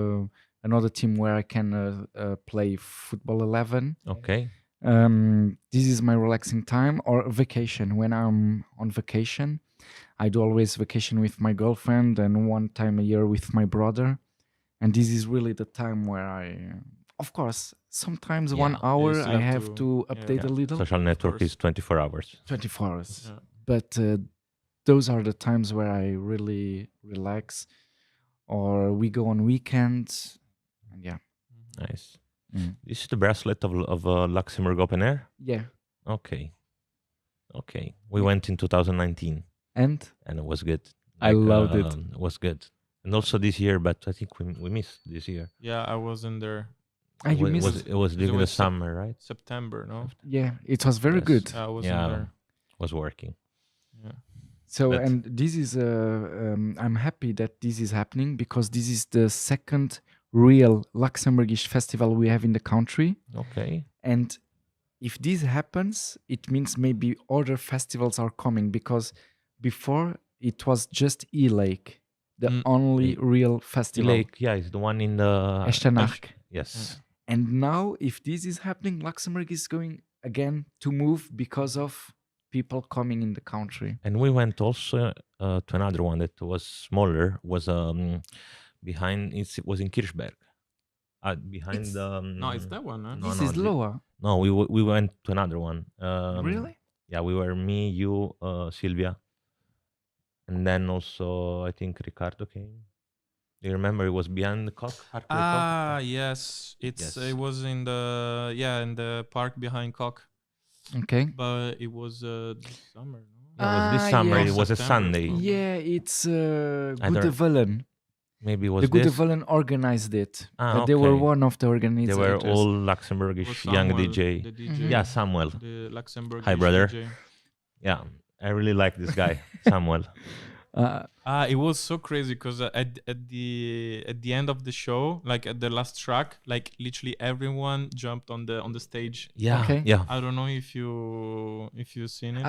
Speaker 3: another team where I can play football 11.
Speaker 1: Okay.
Speaker 3: This is my relaxing time. Or vacation. When I'm on vacation, I do always vacation with my girlfriend and one time a year with my brother. And this is really the time where of course, sometimes 1
Speaker 1: Yeah,
Speaker 3: hour
Speaker 2: still
Speaker 3: I
Speaker 2: have
Speaker 3: have
Speaker 2: to-
Speaker 3: to update
Speaker 2: yeah.
Speaker 3: a little.
Speaker 1: Social network
Speaker 2: course.
Speaker 1: is 24 hours.
Speaker 3: 24 hours.
Speaker 2: Yeah.
Speaker 3: But those are the times where I really relax, or we go on weekends. And yeah.
Speaker 1: Nice.
Speaker 3: Mm.
Speaker 1: This is the bracelet of Luxembourg Open Air.
Speaker 3: Yeah.
Speaker 1: Okay. Okay. We went in 2019
Speaker 3: And
Speaker 1: and it was good.
Speaker 3: I loved it.
Speaker 1: It was good. And also this year, but I think we missed this year.
Speaker 2: Yeah, I wasn't there.
Speaker 3: You
Speaker 1: It
Speaker 3: missed.
Speaker 1: was during the
Speaker 2: was Sep-
Speaker 1: summer, right?
Speaker 2: September, no?
Speaker 3: Yeah, it was very
Speaker 1: Yes.
Speaker 3: good.
Speaker 2: I wasn't
Speaker 1: Yeah.
Speaker 2: there.
Speaker 1: Was working.
Speaker 2: Yeah.
Speaker 3: So,
Speaker 1: But-
Speaker 3: and this is, I'm happy that this is happening because this is the second real Luxembourgish festival we have in the country.
Speaker 1: Okay.
Speaker 3: And if this happens, it means maybe other festivals are coming, because before it was just E-Lake, the only real festival.
Speaker 1: Lake, yeah, it's the one in the
Speaker 3: Echternach.
Speaker 1: Yes.
Speaker 3: And now, if this is happening, Luxembourg is going again to move because of people coming in the country.
Speaker 1: And we went also to another one that was smaller. Was behind. It was in Kirchberg. Behind
Speaker 3: It's-
Speaker 1: the.
Speaker 2: No, it's that one, huh?
Speaker 1: No,
Speaker 3: This
Speaker 1: no,
Speaker 3: is Loa.
Speaker 1: No, we went to another one.
Speaker 3: Really?
Speaker 1: Yeah, we were me, you, Sylvia, and then also I think Ricardo came. Do you remember? It was behind the cock. Hardcore
Speaker 2: Ah,
Speaker 1: Cock?
Speaker 2: yes.
Speaker 1: Yes.
Speaker 2: It was in the park behind Cock,
Speaker 3: Okay.
Speaker 2: but it was this summer, no?
Speaker 1: Yeah, it was this
Speaker 3: Ah,
Speaker 1: summer.
Speaker 3: yes.
Speaker 1: It was a
Speaker 2: September,
Speaker 1: Sunday.
Speaker 2: no?
Speaker 3: Yeah, it's
Speaker 1: I don't-
Speaker 3: Goede Villen.
Speaker 1: Maybe it was
Speaker 3: The Goede
Speaker 1: this.
Speaker 3: Villen organized it.
Speaker 1: Ah,
Speaker 3: They were
Speaker 1: okay.
Speaker 3: one of the
Speaker 1: They
Speaker 3: organizers.
Speaker 1: were all
Speaker 2: It was
Speaker 1: Luxembourgish young
Speaker 2: Samuel,
Speaker 1: DJ.
Speaker 2: the DJ.
Speaker 3: Mhm.
Speaker 1: Yeah, Samuel.
Speaker 2: The Luxembourg.
Speaker 1: Hi, brother.
Speaker 2: DJ.
Speaker 1: Yeah, I really like this guy, Samuel.
Speaker 2: It was so crazy because at the end of the show, like at the last track, like literally everyone jumped on the stage.
Speaker 1: Yeah,
Speaker 3: Okay.
Speaker 1: yeah.
Speaker 2: I don't know if you've seen it.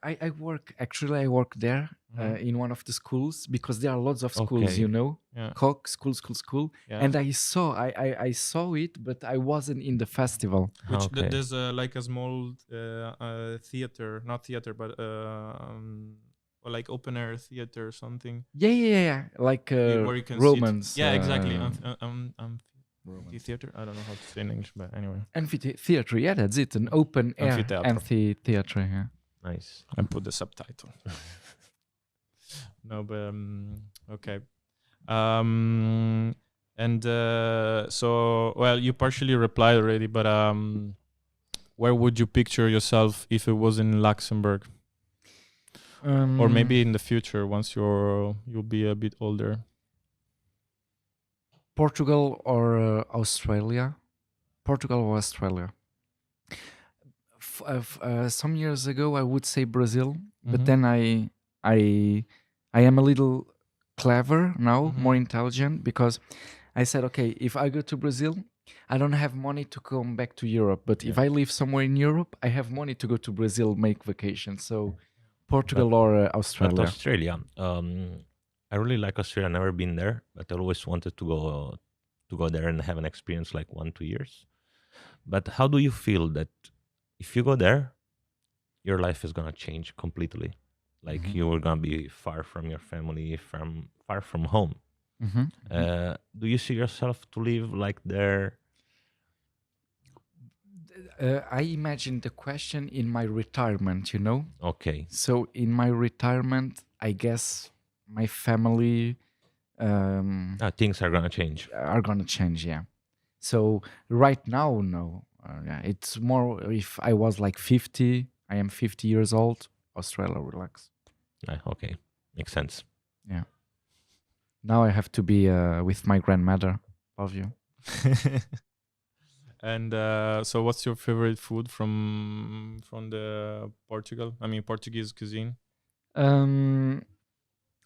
Speaker 3: I work, actually I work there in one of the schools, because there are lots of schools,
Speaker 1: Okay.
Speaker 3: you know,
Speaker 2: Yeah.
Speaker 3: Cock, school.
Speaker 2: Yeah.
Speaker 3: And I saw it, but I wasn't in the festival.
Speaker 2: Which
Speaker 1: Okay.
Speaker 2: there's like a small theater, not theater, but or like open air theater or something.
Speaker 3: Yeah. Like
Speaker 2: Where you can
Speaker 3: Romans.
Speaker 2: sit. Yeah, exactly.
Speaker 3: Romans.
Speaker 2: Theater. I don't know how to say in English, but anyway.
Speaker 3: Amphitheater, yeah, that's it. An open air
Speaker 2: Amphitheater.
Speaker 3: amphitheater, yeah.
Speaker 1: Nice.
Speaker 2: I put the subtitle. No, but okay. And so, well, you partially replied already, but where would you picture yourself if it was in Luxembourg, or maybe in the future once you'll be a bit older?
Speaker 3: Portugal or Australia? Portugal or Australia? Some years ago, I would say Brazil, but
Speaker 2: Mhm.
Speaker 3: then I, I am a little clever now, more
Speaker 2: Mhm.
Speaker 3: intelligent, because I said, okay, if I go to Brazil, I don't have money to come back to Europe. But if
Speaker 1: Yeah.
Speaker 3: I live somewhere in Europe, I have money to go to Brazil, make vacation. So
Speaker 1: But
Speaker 3: Portugal or
Speaker 1: but
Speaker 3: Australia.
Speaker 1: Australia, I really like Australia. Never been there, but I always wanted to go there and have an experience like 1 2 years. But how do you feel that if you go there, your life is gonna change completely? Like
Speaker 3: Mhm.
Speaker 1: you are gonna be far from your family, from far from home.
Speaker 3: Mhm.
Speaker 1: Do you see yourself to live like there?
Speaker 3: I imagine the question in my retirement, you know?
Speaker 1: Okay,
Speaker 3: So in my retirement, I guess my family
Speaker 1: things are gonna change.
Speaker 3: are gonna change. Yeah. So right now, no. Yeah, it's more if I was like 50, I am 50 years old. Australia, relax.
Speaker 1: Okay, makes sense.
Speaker 3: Yeah. Now I have to be with my grandmother. Love you.
Speaker 2: And so, what's your favorite food from the Portugal? I mean, Portuguese cuisine.
Speaker 3: Um,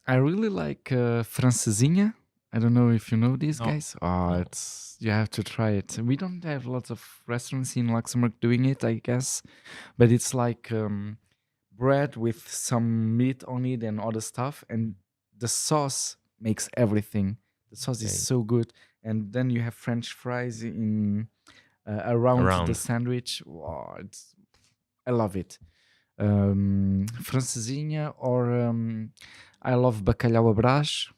Speaker 3: I really like francesinha. I don't know if you know these
Speaker 2: No.
Speaker 3: guys. Oh,
Speaker 1: No.
Speaker 3: it's you have to try it. We don't have lots of restaurants in Luxembourg doing it, I guess, but it's like bread with some meat on it and other stuff, and the sauce makes everything. The sauce is
Speaker 1: Okay.
Speaker 3: so good, and then you have French fries in around the
Speaker 1: Around.
Speaker 3: sandwich. Wow, I love it. Francesinha or I love bacalhau à Brás.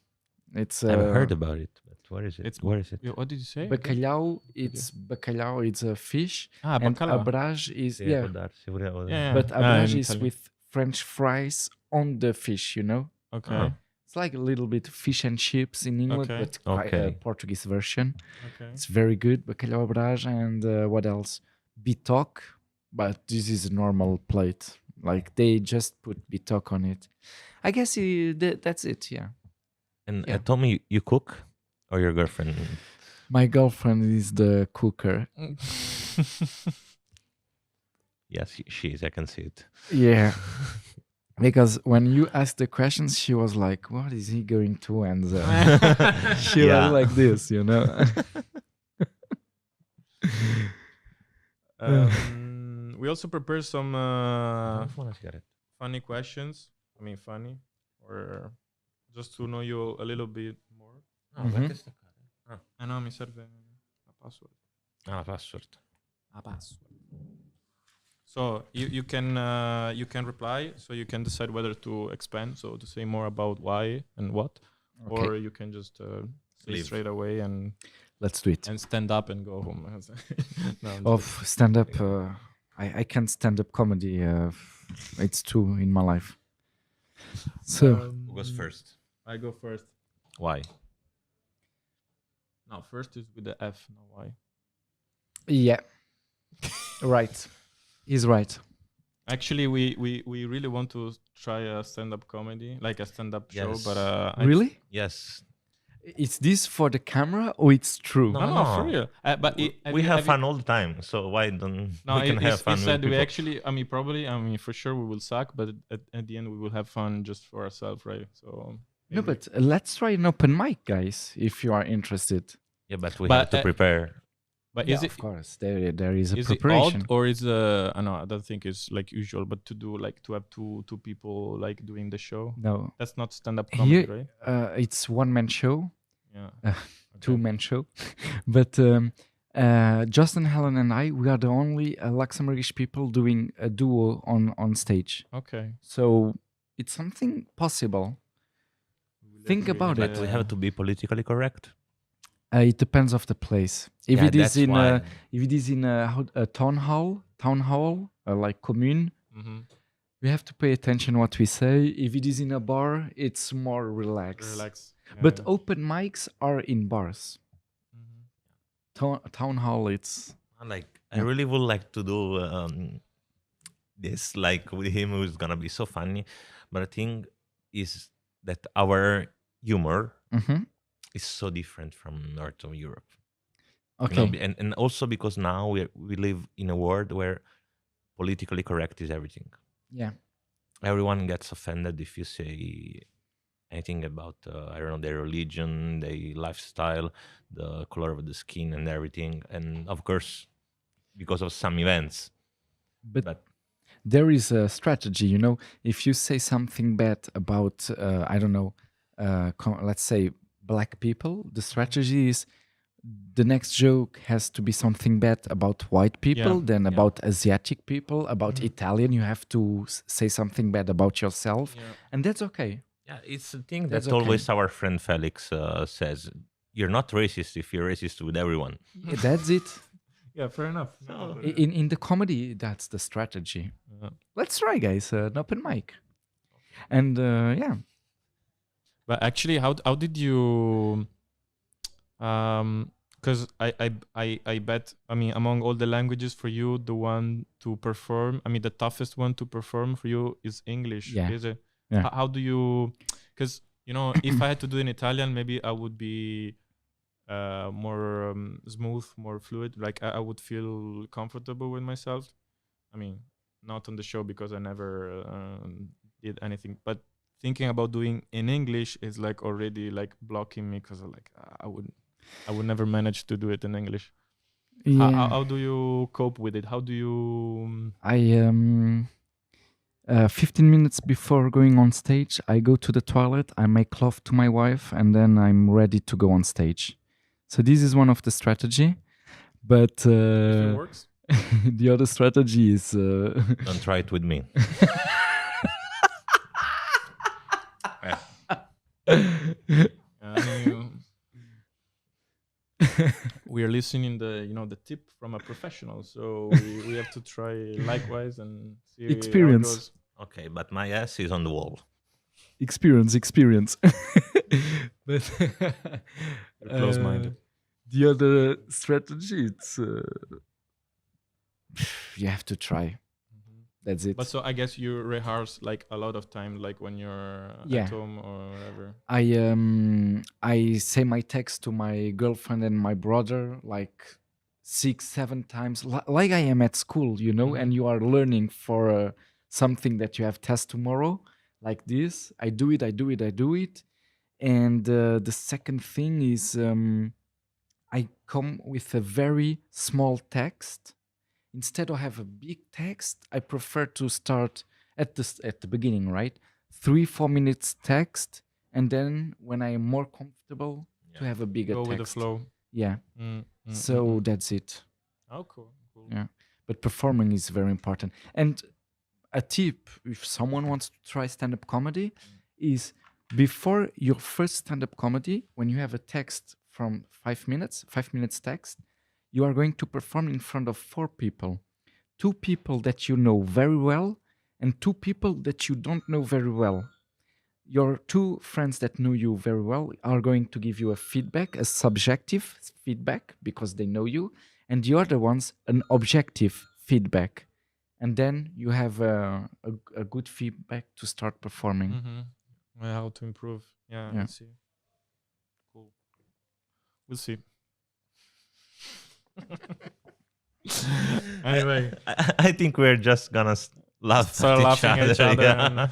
Speaker 3: It's
Speaker 1: I've heard about it, but where is it?
Speaker 2: It's
Speaker 1: Where is it?
Speaker 2: What did you say? again?
Speaker 3: bacalhau. It's bacalhau. It's a fish,
Speaker 2: Ah,
Speaker 3: and
Speaker 2: bacala.
Speaker 3: abrage is
Speaker 1: Se
Speaker 3: yeah.
Speaker 1: rodar, se rodar.
Speaker 2: Yeah,
Speaker 3: But
Speaker 2: yeah,
Speaker 3: abrage
Speaker 2: in
Speaker 3: is
Speaker 2: Italy.
Speaker 3: with French fries on the fish. You know,
Speaker 2: Okay.
Speaker 1: Uh-huh.
Speaker 3: it's like a little bit fish and chips in England,
Speaker 2: Okay.
Speaker 3: but quite a
Speaker 1: Okay.
Speaker 3: Portuguese version.
Speaker 2: Okay.
Speaker 3: It's very good. Bacalhau à Brás and what else? Bitoque, but this is a normal plate. Like they just put bitoque on it. I guess that's it. Yeah.
Speaker 1: And
Speaker 3: Yeah.
Speaker 1: tell me, you cook or your girlfriend?
Speaker 3: My girlfriend is the cooker.
Speaker 1: Yes, she is. I can see it.
Speaker 3: Yeah. Because when you asked the questions, she was like, "What is he going to answer?" She
Speaker 1: Yeah.
Speaker 3: was like this, you know.
Speaker 2: We also prepare some
Speaker 1: Vamos fumar uma cigarette.
Speaker 2: funny questions. I mean, funny, or just to know you a little bit more.
Speaker 1: No,
Speaker 3: Mhm.
Speaker 1: perché sta qua?
Speaker 2: Ah, no, mi serve la password.
Speaker 1: Ah, la password.
Speaker 2: A password. So you can reply. So you can decide whether to expand. So to say more about why and what,
Speaker 3: Okay,
Speaker 2: or you can just say
Speaker 1: Leave.
Speaker 2: straight away and
Speaker 3: let's do it.
Speaker 2: stand up and go home. No, I'm
Speaker 3: Of
Speaker 2: joking.
Speaker 3: stand up, I can't stand up comedy. It's too in my life. So
Speaker 1: Who goes first?
Speaker 2: I go first.
Speaker 1: Why?
Speaker 2: No, first is with the F. No, why?
Speaker 3: yeah, right. He's right.
Speaker 2: Actually, we really want to try a stand-up comedy, like a stand-up show.
Speaker 1: Yes.
Speaker 2: But
Speaker 3: Really?
Speaker 1: Yes.
Speaker 3: Is this for the camera or it's true?
Speaker 1: No,
Speaker 2: no, for
Speaker 1: no.
Speaker 2: real. But
Speaker 1: We have fun all the time, so why don't
Speaker 2: No,
Speaker 1: we can have fun
Speaker 2: it
Speaker 1: with
Speaker 2: said we
Speaker 1: people?
Speaker 2: actually. I mean, probably. I mean, for sure we will suck, but at the end we will have fun just for ourselves, right? So.
Speaker 3: No,
Speaker 2: maybe-
Speaker 3: but let's try an open mic, guys, if you are interested.
Speaker 1: Yeah, but we
Speaker 2: But,
Speaker 1: have to prepare.
Speaker 2: But
Speaker 3: Yeah,
Speaker 2: is it
Speaker 3: of course, there is a
Speaker 2: is it
Speaker 3: preparation.
Speaker 2: odd or is I know I don't think it's like usual, but to do like to have two people like doing the show.
Speaker 3: No,
Speaker 2: That's not stand-up comedy,
Speaker 3: here
Speaker 2: right?
Speaker 3: it's one man show,
Speaker 2: Yeah.
Speaker 3: two man show, but Justin, Helen, and I, we are the only Luxembourgish people doing a duo on stage.
Speaker 2: Okay.
Speaker 3: So it's something possible. Think about
Speaker 1: But
Speaker 3: it.
Speaker 1: we have to be politically correct.
Speaker 3: It depends of the place. If
Speaker 1: Yeah,
Speaker 3: it is
Speaker 1: that's
Speaker 3: in
Speaker 1: why.
Speaker 3: if it is in a town hall, like commune,
Speaker 2: Mm-hmm.
Speaker 3: we have to pay attention what we say. If it is in a bar, it's more relaxed.
Speaker 2: Relax.
Speaker 3: But open mics are in bars.
Speaker 2: Mhm.
Speaker 3: Town hall, it's
Speaker 1: Like, I
Speaker 3: Yeah.
Speaker 1: really would like to do this, like with him, who's gonna be so funny. But the thing is that our humor
Speaker 3: Mhm.
Speaker 1: is so different from North of Europe.
Speaker 3: Okay.
Speaker 1: And also because now we live in a world where politically correct is everything.
Speaker 3: Yeah.
Speaker 1: Everyone gets offended if you say anything about I don't know, their religion, their lifestyle, the color of the skin, and everything. And of course, because of some events.
Speaker 3: But there is a strategy, you know. If you say something bad about, I don't know, let's say black people, the strategy is the next joke has to be something bad about white people, then
Speaker 1: Yeah.
Speaker 3: about Asiatic people, about Italian. You have to say something bad about yourself, and that's okay.
Speaker 1: Yeah, it's a thing
Speaker 3: That's
Speaker 1: that
Speaker 3: okay.
Speaker 1: always our friend Felix says. You're not racist if you're racist with everyone.
Speaker 3: That's it.
Speaker 2: Yeah, fair enough.
Speaker 3: In the comedy, that's the strategy. Let's try, guys, an open mic. And yeah,
Speaker 2: But actually, how did you? Because I bet, I mean, among all the languages for you, the one to perform, I mean, the toughest one to perform for you is English.
Speaker 3: Yeah.
Speaker 2: Is it?
Speaker 3: Yeah.
Speaker 2: How do you? Because if I had to do in Italian, maybe I would be more smooth, more fluid. Like I would feel comfortable with myself. I mean, not on the show because I never did anything, but thinking about doing in English is like already like blocking me because like I would never manage to do it in English.
Speaker 3: yeah.
Speaker 2: How do you cope with it? How do you?
Speaker 3: I 15 minutes before going on stage, I go to the toilet, I make love to my wife, and then I'm ready to go on stage. So this is one of the strategy, but
Speaker 2: If it works.
Speaker 3: the other strategy is
Speaker 1: Don't try it with me.
Speaker 2: We are listening the tip from a professional, so we have to try likewise and see
Speaker 3: Experience.
Speaker 2: how it goes.
Speaker 1: Okay, but my ass is on the wall.
Speaker 3: experience. But
Speaker 2: You're close-minded.
Speaker 3: the other strategy, it's you have to try. That's it.
Speaker 2: But so I guess you rehearse like a lot of time, like when you're
Speaker 3: Yeah.
Speaker 2: at home or whatever.
Speaker 3: I say my text to my girlfriend and my brother like 6-7 times, like I am at school, you know, and you are learning for something that you have test tomorrow, like this. I do it. And the second thing is I come with a very small text. Instead of have a big text, I prefer to start at the beginning, right? 3-4 minutes text, and then when I am more comfortable to have a bigger
Speaker 2: Go
Speaker 3: text.
Speaker 2: with the flow.
Speaker 3: Yeah. So that's it.
Speaker 2: Oh, cool.
Speaker 3: Yeah. But performing is very important. And a tip, if someone wants to try stand-up comedy, is before your first stand-up comedy, when you have a text from 5 minutes text, you are going to perform in front of 4 people. 2 people that you know very well and 2 people that you don't know very well. Your 2 friends that know you very well are going to give you a feedback, a subjective feedback because they know you, and the other ones an objective feedback. And then you have a good feedback to start performing.
Speaker 2: How to improve. Yeah,
Speaker 3: Yeah.
Speaker 2: let's see. Cool. We'll see. Anyway,
Speaker 1: I think we're just gonna laugh
Speaker 2: start
Speaker 1: at
Speaker 2: laughing at each other.
Speaker 1: Yeah.
Speaker 2: And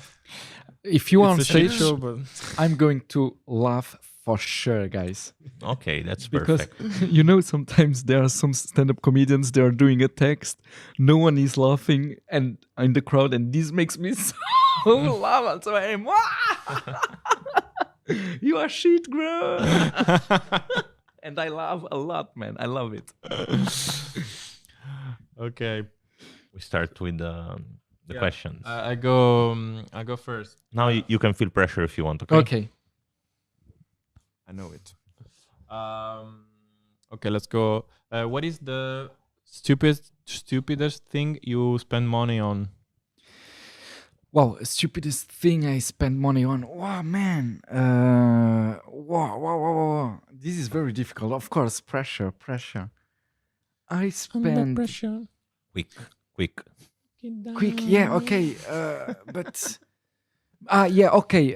Speaker 3: If you are on
Speaker 2: it's a shit
Speaker 3: stage,
Speaker 2: show, but
Speaker 3: I'm going to laugh for sure, guys.
Speaker 1: Okay, that's
Speaker 3: Because
Speaker 1: perfect.
Speaker 3: you know, sometimes there are some stand-up comedians, they are doing a text, no one is laughing and in the crowd, and this makes me so laugh. So I'm you are shit, bro. And I laugh a lot, man. I love it.
Speaker 2: okay.
Speaker 1: We start with the questions.
Speaker 2: I go first.
Speaker 1: Now you can feel pressure if you want. Okay.
Speaker 3: Okay.
Speaker 2: I know it. Okay, let's go. What is the stupidest thing you spend money on?
Speaker 3: Wow, stupidest thing I spend money on. Wow, man. Wow. This is very difficult. Of course, pressure. I spend
Speaker 1: Quick.
Speaker 3: quick. Yeah, okay. But yeah, okay.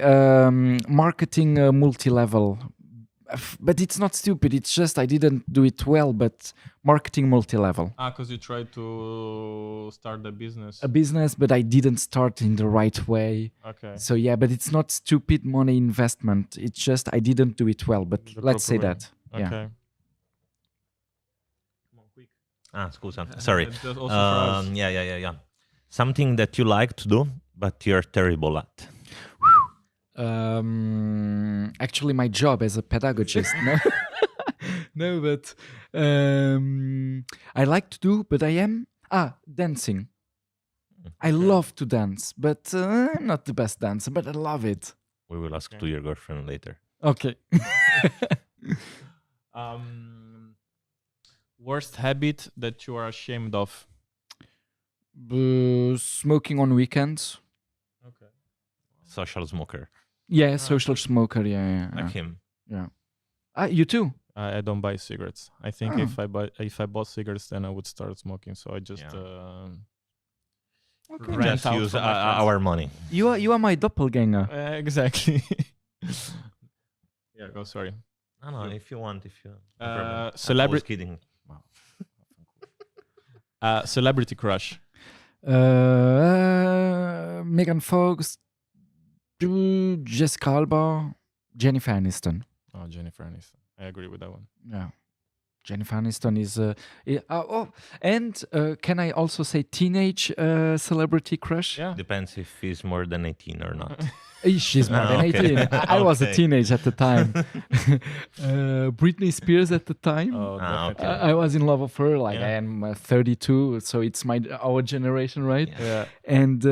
Speaker 3: Marketing multi-level. But it's not stupid. It's just I didn't do it well. But marketing multi-level,
Speaker 2: Because you tried to start the business.
Speaker 3: a business, but I didn't start in the right way.
Speaker 2: Okay.
Speaker 3: So yeah, but it's not stupid money investment. It's just I didn't do it well. But
Speaker 2: The
Speaker 3: let's say
Speaker 2: proper way.
Speaker 3: that. Yeah.
Speaker 2: Okay.
Speaker 1: Scusa. Sorry.
Speaker 2: Just also for us.
Speaker 1: Yeah. Something that you like to do, but you're terrible at.
Speaker 3: Actually, my job as a pedagogist. No, no, but I like to do, but I am dancing. I love to dance, but I'm not the best dancer, but I love it.
Speaker 1: We will ask
Speaker 2: Okay.
Speaker 1: to your girlfriend later.
Speaker 3: Okay.
Speaker 2: Worst habit that you are ashamed of?
Speaker 3: Smoking on weekends.
Speaker 2: Okay.
Speaker 1: Social smoker.
Speaker 3: Yeah, social smoker. Yeah.
Speaker 1: Like him.
Speaker 3: You too.
Speaker 2: I don't buy cigarettes. I think
Speaker 3: Oh.
Speaker 2: if I bought cigarettes, then I would start smoking. So I just
Speaker 1: Yeah.
Speaker 3: Okay.
Speaker 2: Rent
Speaker 1: Just
Speaker 2: out
Speaker 1: use
Speaker 2: from my friends.
Speaker 1: our money.
Speaker 3: You are my doppelganger.
Speaker 2: Exactly. Yeah. Go. Sorry.
Speaker 1: No, if you want, no problem. I was
Speaker 2: Celebrity
Speaker 1: kidding.
Speaker 2: celebrity crush.
Speaker 3: Megan Fox, Jessica Alba, Jennifer Aniston.
Speaker 2: Oh, Jennifer Aniston. I agree with that one.
Speaker 3: Yeah. Jennifer Aniston is and can I also say teenage celebrity crush?
Speaker 2: Yeah.
Speaker 1: Depends if he's more than 18 or not.
Speaker 3: She's more than
Speaker 1: Okay.
Speaker 3: 18. I was a
Speaker 1: Okay.
Speaker 3: teenage at the time. Britney Spears at the time.
Speaker 2: Oh,
Speaker 1: Ah,
Speaker 2: definitely.
Speaker 1: okay.
Speaker 3: I was in love with her. Like
Speaker 2: Yeah.
Speaker 3: I am 32, so it's our generation, right?
Speaker 1: Yeah.
Speaker 2: Yeah.
Speaker 3: And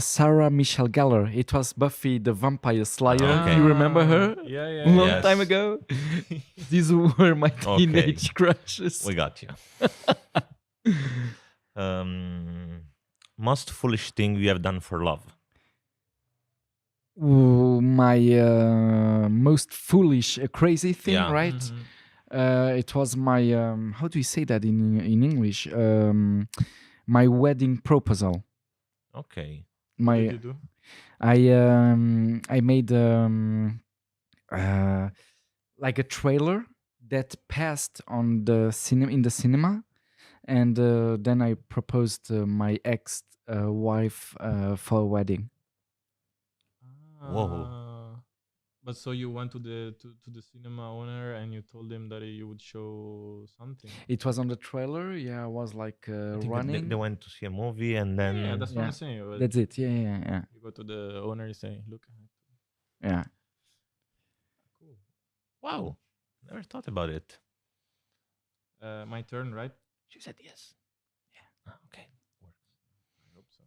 Speaker 3: Sarah Michelle Gellar. It was Buffy the Vampire Slayer.
Speaker 1: Okay.
Speaker 3: You remember her?
Speaker 2: Yeah. Yeah.
Speaker 3: Long
Speaker 1: Yes.
Speaker 3: time ago. These were my
Speaker 1: Okay.
Speaker 3: teenage crushes.
Speaker 1: We got you. Most foolish thing you have done for love.
Speaker 3: Ooh, my most foolish, crazy thing,
Speaker 1: Yeah.
Speaker 3: right?
Speaker 2: Mhm.
Speaker 3: It was my how do you say that in English? My wedding proposal.
Speaker 1: Okay.
Speaker 2: What did
Speaker 3: My
Speaker 2: you do?
Speaker 3: I made like a trailer that passed on the in the cinema, and then I proposed my ex wife for a wedding.
Speaker 1: Whoa.
Speaker 2: But so you went to the cinema owner and you told him that you would show something.
Speaker 3: It was on the trailer. Yeah, I was like
Speaker 1: I think that
Speaker 3: running.
Speaker 1: they went to see a movie and then
Speaker 2: Yeah, that's what
Speaker 3: Yeah.
Speaker 2: I'm saying. But
Speaker 3: That's it. Yeah.
Speaker 2: you go to the owner, you say, "Look,
Speaker 3: Yeah.
Speaker 2: cool.
Speaker 1: wow, never thought about it.
Speaker 2: My turn, right?"
Speaker 1: She said yes. Yeah. Okay.
Speaker 2: I hope so.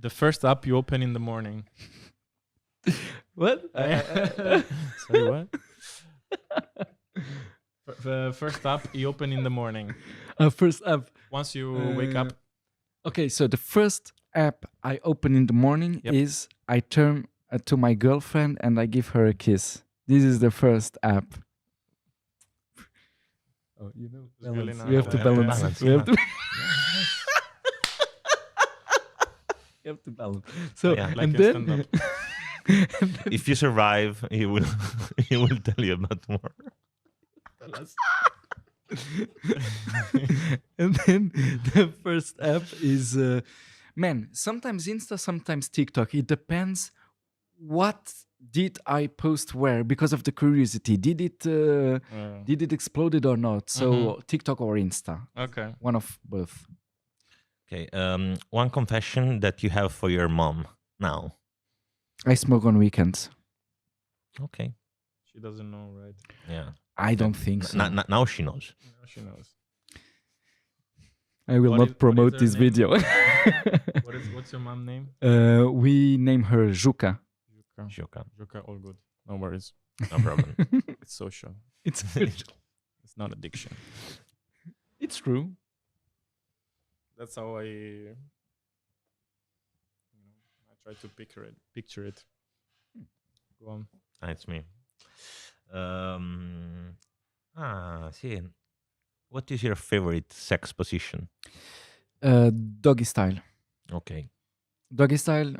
Speaker 2: The first app you open in the morning.
Speaker 3: What?
Speaker 2: Sorry, what? The first app you open in the morning.
Speaker 3: First app.
Speaker 2: Once you wake up.
Speaker 3: Okay, so the first app I open in the morning
Speaker 2: Yep.
Speaker 3: is I turn to my girlfriend and I give her a kiss. This is the first app. Oh, you know,
Speaker 2: It's really
Speaker 3: balance. We have to
Speaker 2: nice.
Speaker 3: balance.
Speaker 1: Balance,
Speaker 3: We have
Speaker 1: yeah.
Speaker 3: to. You have to balance. So
Speaker 1: Yeah.
Speaker 2: Like
Speaker 3: and
Speaker 2: in
Speaker 3: then,
Speaker 2: stand-up.
Speaker 3: and then
Speaker 1: If you survive, he will he will tell you about more.
Speaker 3: and then the first app is man, sometimes Insta, sometimes TikTok. It depends what did I post where because of the curiosity. Did it exploded or not? So TikTok or Insta,
Speaker 2: Okay.
Speaker 3: one of both.
Speaker 1: Okay. One confession that you have for your mom now.
Speaker 3: I smoke on weekends.
Speaker 1: Okay.
Speaker 2: She doesn't know, right?
Speaker 1: Yeah.
Speaker 3: I don't think so.
Speaker 1: Now she knows.
Speaker 2: No, she knows.
Speaker 3: I will
Speaker 2: What
Speaker 3: not
Speaker 2: is
Speaker 3: promote
Speaker 2: her
Speaker 3: this
Speaker 2: name?
Speaker 3: video.
Speaker 2: What's your mom name?
Speaker 3: We name her Juka.
Speaker 2: Juka.
Speaker 1: Shuka.
Speaker 2: Juka, all good. No worries.
Speaker 1: No problem.
Speaker 2: It's social.
Speaker 3: It's
Speaker 2: It's not addiction.
Speaker 3: it's true.
Speaker 2: That's how I try to picture it. Go on.
Speaker 1: It's me. See. What is your favorite sex position?
Speaker 3: Doggy style.
Speaker 1: Okay.
Speaker 3: Doggy style.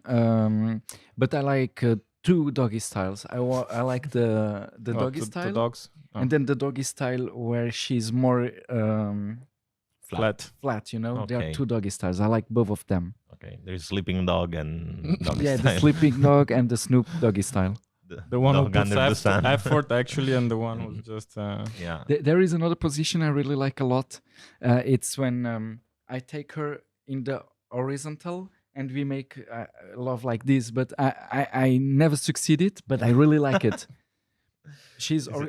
Speaker 3: But I like two doggy styles. I like the doggy
Speaker 2: the
Speaker 3: style,
Speaker 2: dogs.
Speaker 3: and then the doggy style where she's more
Speaker 2: Flat.
Speaker 3: flat. You know, there are
Speaker 1: Okay.
Speaker 3: two doggy styles. I like both of them.
Speaker 1: Okay, there's sleeping dog and doggy
Speaker 3: Yeah,
Speaker 1: style.
Speaker 3: the sleeping dog and the Snoop doggy style.
Speaker 2: The one who
Speaker 1: dog
Speaker 2: puts
Speaker 1: under the sun.
Speaker 2: effort actually, and the one who's just.
Speaker 1: Yeah.
Speaker 3: There is another position I really like a lot. It's when I take her in the horizontal and we make love like this. But I never succeeded, but I really like it.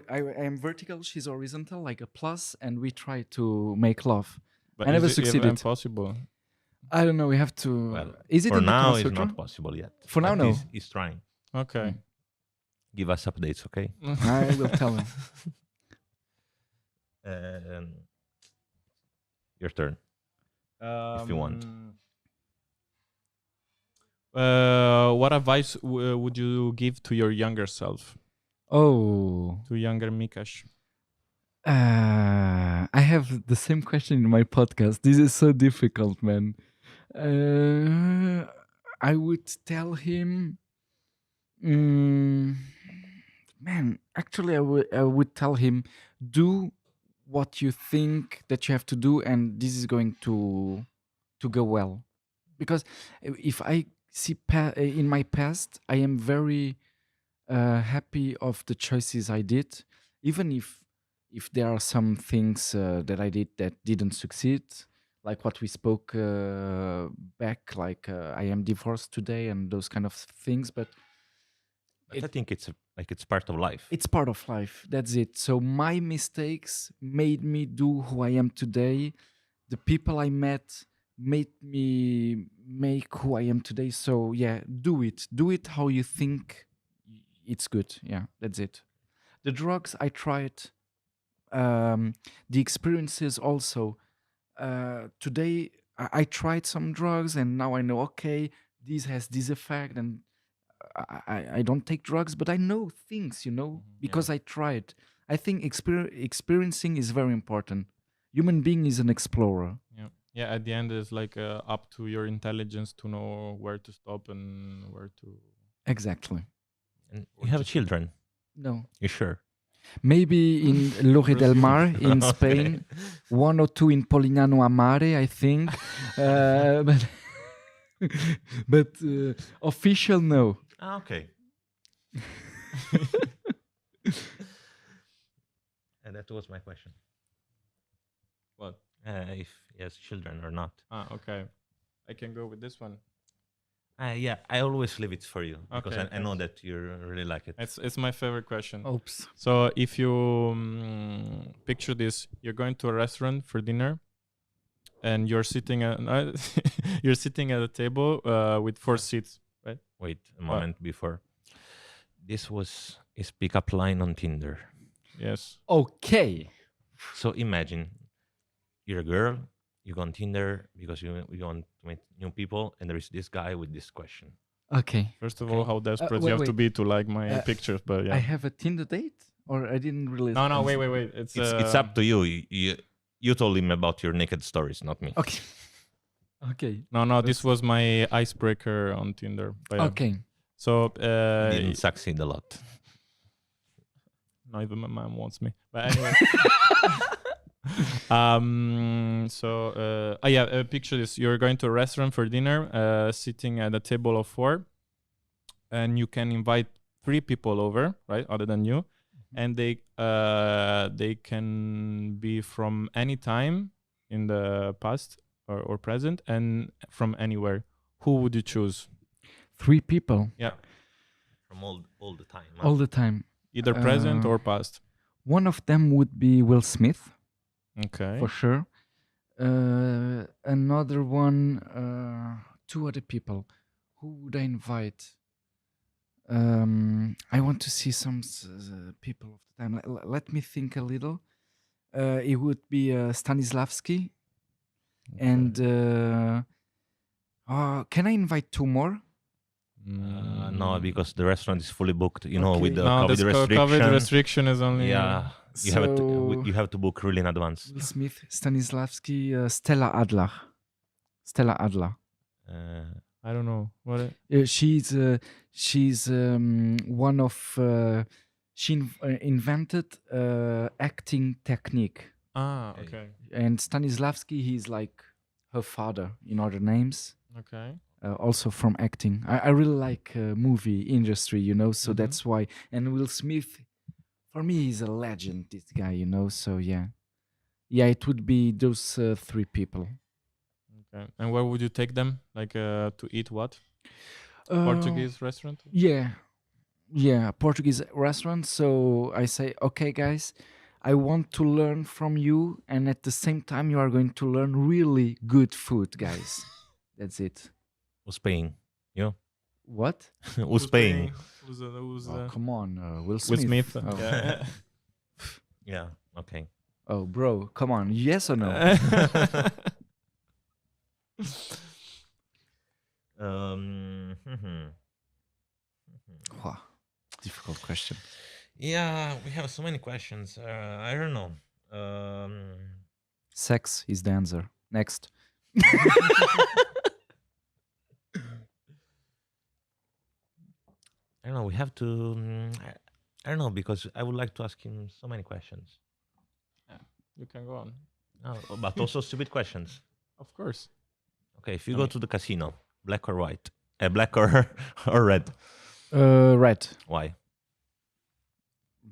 Speaker 3: I am vertical, she's horizontal, like a plus, and we try to make love.
Speaker 2: But
Speaker 3: I never
Speaker 2: is it
Speaker 3: succeeded.
Speaker 2: impossible?
Speaker 3: I don't know. We have to.
Speaker 1: Well,
Speaker 3: is it
Speaker 1: for
Speaker 3: in the
Speaker 1: now,
Speaker 3: Kama
Speaker 1: it's
Speaker 3: Sutra?
Speaker 1: not possible yet.
Speaker 3: For now,
Speaker 1: but
Speaker 3: no.
Speaker 1: He's trying.
Speaker 2: Okay.
Speaker 1: Give us updates, okay?
Speaker 3: I will tell him.
Speaker 1: Your turn. If you want.
Speaker 2: What advice would you give to your younger self,
Speaker 3: Oh.
Speaker 2: to younger Micas?
Speaker 3: I have the same question in my podcast. This is so difficult, man. I would tell him, man. Actually, I would tell him, do what you think that you have to do, and this is going to go well. Because if I see in my past, I am very happy of the choices I did, even if there are some things that I did that didn't succeed, like what we spoke back, like I am divorced today and those kind of things. But
Speaker 1: I think it's part of life.
Speaker 3: it's part of life. That's it. So my mistakes made me do who I am today. The people I met made me make who I am today. So yeah, do it. Do it how you think it's good. Yeah, that's it. The drugs I tried, the experiences also. Today I tried some drugs and now I know, okay, this has this effect, and I don't take drugs, but I know things, because I tried. I think experiencing is very important. Human being is an explorer.
Speaker 2: Yeah, at the end, it's like up to your intelligence to know where to stop and where to.
Speaker 3: Exactly.
Speaker 1: And you have children.
Speaker 3: No.
Speaker 1: You sure?
Speaker 3: Maybe in Lloret del Mar in Spain, one or two in Polignano a Mare, I think. But official, no.
Speaker 1: Ah, okay. And that was my question.
Speaker 2: What?
Speaker 1: If he has children or not.
Speaker 2: Okay. I can go with this one.
Speaker 1: Yeah, I always leave it for you because
Speaker 2: Okay,
Speaker 1: I know that you really like it.
Speaker 2: It's my favorite question.
Speaker 3: Oops.
Speaker 2: So if you picture this, you're going to a restaurant for dinner, and you're sitting at you're sitting at a table with 4 seats, right?
Speaker 1: Wait a moment before. This was his pickup line on Tinder.
Speaker 2: Yes.
Speaker 3: Okay.
Speaker 1: So imagine you're a girl, you go on Tinder because you want to meet new people, and there is this guy with this question.
Speaker 3: Okay.
Speaker 2: First of all, how desperate
Speaker 3: wait,
Speaker 2: you have to
Speaker 3: wait.
Speaker 2: be to like my pictures, but yeah.
Speaker 3: I have a Tinder date, or I didn't realize.
Speaker 2: No, wait.
Speaker 1: It's up to you. You told him about your naked stories, not me.
Speaker 3: Okay. Okay.
Speaker 2: No, this was my icebreaker on Tinder. But yeah.
Speaker 3: Okay.
Speaker 2: So
Speaker 1: Didn't succeed a lot.
Speaker 2: not even my mom wants me. But anyway. Picture this. You're going to a restaurant for dinner, sitting at a table of 4, and you can invite 3 people over, right, other than you, and they can be from any time in the past or present, and from anywhere. Who would you choose?
Speaker 3: 3 people.
Speaker 2: Yeah,
Speaker 1: From all the time.
Speaker 3: All the time.
Speaker 2: either present or past.
Speaker 3: One of them would be Will Smith,
Speaker 2: Okay.
Speaker 3: for sure. Another one, 2 other people. Who would I invite? I want to see some people of the time. Let me think a little. It would be Stanislavski. And can I invite 2 more?
Speaker 1: No, because the restaurant is fully booked. You know, with the
Speaker 2: No,
Speaker 1: COVID
Speaker 2: this
Speaker 1: restriction.
Speaker 2: COVID restriction is only.
Speaker 1: Yeah, you have to book really in advance.
Speaker 3: Will Smith, Stanislavski, Stella Adler. Stella Adler.
Speaker 2: I don't know what.
Speaker 3: She's one of invented acting technique,
Speaker 2: Okay.
Speaker 3: and Stanislavski, he's like her father in other names.
Speaker 2: Okay.
Speaker 3: Also from acting. I really like movie industry, so
Speaker 2: Mhm.
Speaker 3: that's why. And Will Smith, for me, he's a legend, this guy, so yeah. Yeah, it would be those three people.
Speaker 2: Okay. And where would you take them? Like to eat what?
Speaker 3: Uh,
Speaker 2: Portuguese restaurant?
Speaker 3: Yeah, Portuguese restaurant. So I say, okay, guys, I want to learn from you, and at the same time, you are going to learn really good food, guys. That's it.
Speaker 1: Who's paying? You?
Speaker 3: What?
Speaker 1: Who's paying?
Speaker 2: Who's
Speaker 3: Oh, come on, Will
Speaker 2: Will
Speaker 3: Smith.
Speaker 2: Smith?
Speaker 3: Oh.
Speaker 2: Yeah.
Speaker 1: Yeah. Okay.
Speaker 3: Oh, bro, come on. Yes or no?
Speaker 1: Mhm.
Speaker 3: Wow, difficult question.
Speaker 1: Yeah, we have so many questions. I don't know.
Speaker 3: Sex is the answer. Next.
Speaker 1: I don't know. We have to. I don't know because I would like to ask him so many questions.
Speaker 2: You can go on.
Speaker 1: But also stupid questions.
Speaker 2: Of course.
Speaker 1: Okay, if you
Speaker 2: I
Speaker 1: go
Speaker 2: mean-
Speaker 1: to the casino, black or white? Black or or red?
Speaker 3: Red,
Speaker 1: Why?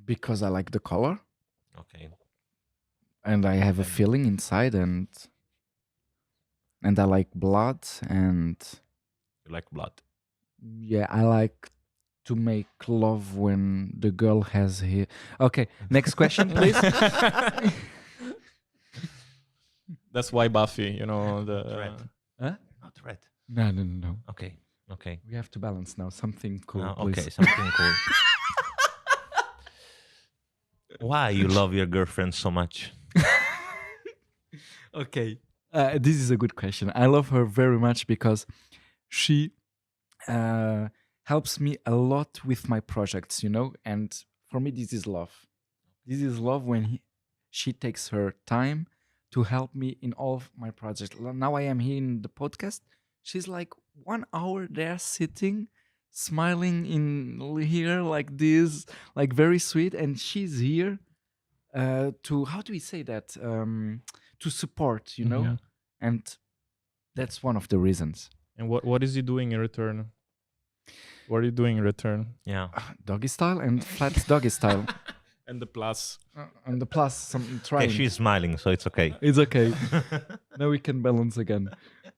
Speaker 3: because I like the color
Speaker 1: Okay.
Speaker 3: and I have a
Speaker 1: Okay.
Speaker 3: feeling inside, and I like blood, and
Speaker 1: You like blood.
Speaker 3: yeah, I like to make love when the girl has here. Okay, next question, please.
Speaker 2: That's why Buffy, the
Speaker 1: Red.
Speaker 3: Huh?
Speaker 1: Not red.
Speaker 3: No.
Speaker 1: Okay. Okay.
Speaker 3: We have to balance now. Something cool,
Speaker 1: Okay.
Speaker 3: please.
Speaker 1: Something cool. Why you love your girlfriend so much?
Speaker 3: Okay. This is a good question. I love her very much because she helps me a lot with my projects, and for me, this is love. This is love when she takes her time to help me in all of my projects. Now I am here in the podcast. She's like 1 hour there sitting, smiling in here like this, like very sweet. And she's here to, how do we say that? To support,
Speaker 2: Yeah.
Speaker 3: And that's one of the reasons.
Speaker 2: And what is he doing in return? What are you doing in return?
Speaker 1: Yeah.
Speaker 3: Doggy style and flat doggy style.
Speaker 2: And the plus.
Speaker 3: And the plus, some
Speaker 1: Okay,
Speaker 3: trying.
Speaker 1: she's smiling, so it's okay.
Speaker 3: It's okay. Now we can balance again.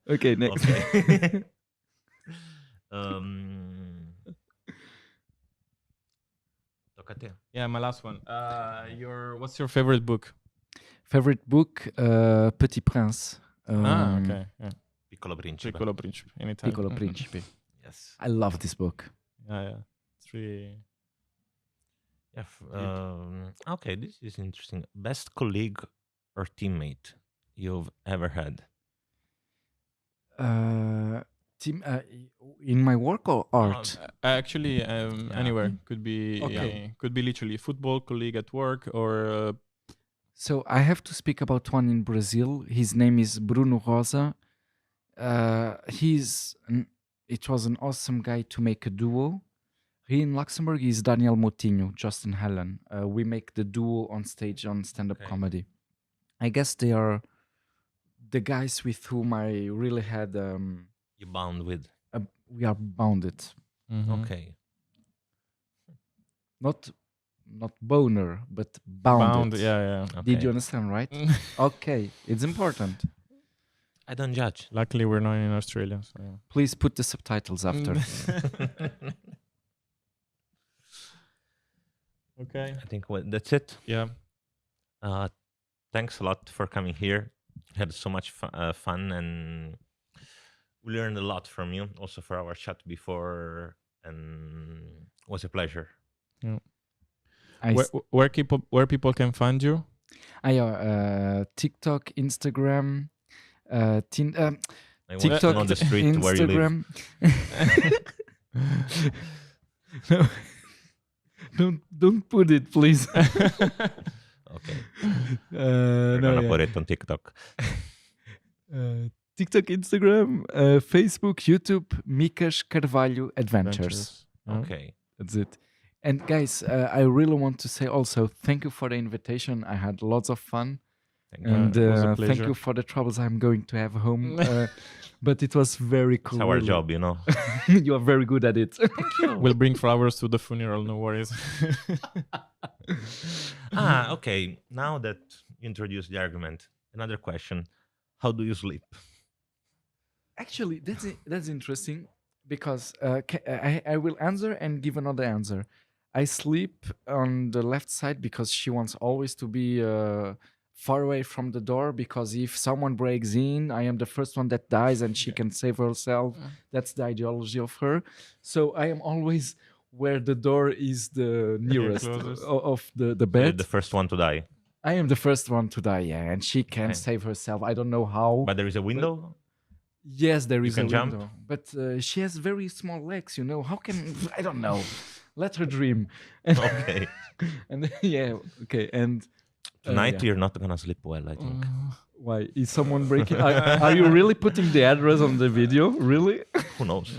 Speaker 3: Okay, next.
Speaker 1: Okay. um. Toca a te.
Speaker 2: Yeah, my last one. What's your favorite book?
Speaker 3: Favorite book, Petit Prince.
Speaker 2: Okay. Yeah.
Speaker 1: Piccolo Principe.
Speaker 2: Piccolo Principe. In Italian.
Speaker 3: Piccolo Principe.
Speaker 1: Yes.
Speaker 3: I love this book.
Speaker 2: Yeah. It's really.
Speaker 1: Yeah. Okay, this is interesting. Best colleague or teammate you've ever had?
Speaker 3: Team, in my work or art?
Speaker 2: Actually, anywhere could be.
Speaker 3: Okay.
Speaker 2: Could be literally football colleague at work or.
Speaker 3: So I have to speak about one in Brazil. His name is Bruno Rosa. It was an awesome guy to make a duo. Here in Luxembourg is Daniel Motinho, Justin Helen. We make the duo on stage on stand-up
Speaker 1: Okay.
Speaker 3: comedy. I guess they are the guys with whom I really had.
Speaker 1: You bound with?
Speaker 3: We are bounded,
Speaker 2: Mhm.
Speaker 1: Okay.
Speaker 3: not boner, but bounded.
Speaker 2: Bound. Yeah.
Speaker 1: Okay.
Speaker 3: Did you understand, right? Okay, it's important.
Speaker 1: I don't judge.
Speaker 2: Luckily, we're not in Australia. So. Yeah.
Speaker 3: Please put the subtitles after.
Speaker 2: Okay.
Speaker 1: I think that's it.
Speaker 2: Yeah.
Speaker 1: Thanks a lot for coming here. Had so much fun, and we learned a lot from you. Also for our chat before, and it was a pleasure.
Speaker 2: Where people can find you?
Speaker 3: TikTok, Instagram,
Speaker 1: I want to
Speaker 3: TikTok,
Speaker 1: know the street where you live.
Speaker 3: Instagram. No, don't put it, please.
Speaker 1: Okay. We're
Speaker 3: No,
Speaker 1: gonna
Speaker 3: yeah.
Speaker 1: put it on TikTok.
Speaker 3: TikTok, Instagram, Facebook, YouTube, Micas Carvalho Adventures.
Speaker 2: Yeah.
Speaker 1: Okay.
Speaker 3: That's it. And guys, I really want to say also thank you for the invitation. I had lots of fun.
Speaker 1: Thank you.
Speaker 3: And
Speaker 2: it was a
Speaker 3: thank
Speaker 2: pleasure.
Speaker 3: you for the troubles I'm going to have home. But it was very
Speaker 1: It's
Speaker 3: cool.
Speaker 1: our
Speaker 3: really.
Speaker 1: job, you know.
Speaker 3: You are very good at it.
Speaker 2: We'll bring flowers to the funeral, no worries.
Speaker 1: Okay. Now that you introduced the argument, another question: how do you sleep?
Speaker 3: Actually, that's interesting because I will answer and give another answer. I sleep on the left side because she wants always to be far away from the door, because if someone breaks in, I am the first one that dies and she can save herself. That's the ideology of her. So I am always where the door is the nearest
Speaker 2: closest.
Speaker 3: of the
Speaker 1: You're
Speaker 3: bed.
Speaker 1: the first one to die,
Speaker 3: I am the first one to die, yeah, and she can
Speaker 1: Okay.
Speaker 3: save herself. I don't know how.
Speaker 1: but there is a window.
Speaker 3: Yes, there is
Speaker 1: can
Speaker 3: a
Speaker 1: jump?
Speaker 3: window, but she has very small legs. You know, how can I don't know. Let her dream.
Speaker 1: Okay.
Speaker 3: And yeah, okay. And
Speaker 1: Tonight
Speaker 3: yeah.
Speaker 1: you're not gonna sleep well, I think.
Speaker 3: Why is someone breaking? Are you really putting the address on the video? Really?
Speaker 1: Who knows?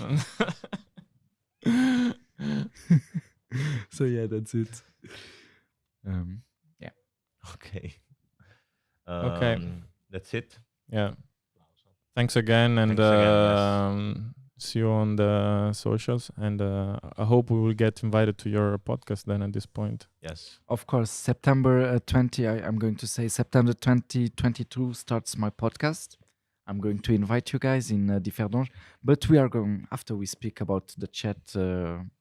Speaker 3: So yeah, that's it.
Speaker 1: Okay.
Speaker 2: Okay.
Speaker 1: That's it.
Speaker 2: Yeah. Thanks again, and
Speaker 1: Thanks again, yes.
Speaker 2: see you on the socials. And I hope we will get invited to your podcast then at this point.
Speaker 1: Yes.
Speaker 3: Of course, September 20. I'm going to say September 2022 starts my podcast. I'm going to invite you guys in Differdange, but we are going after we speak about the chat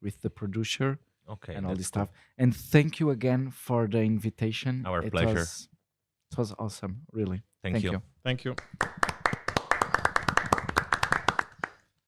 Speaker 3: with the producer
Speaker 1: Okay.
Speaker 3: and all
Speaker 1: that's
Speaker 3: this
Speaker 1: cool.
Speaker 3: stuff. And thank you again for the invitation.
Speaker 1: Our pleasure.
Speaker 3: It was awesome, really.
Speaker 1: Thank you.
Speaker 2: Thank you.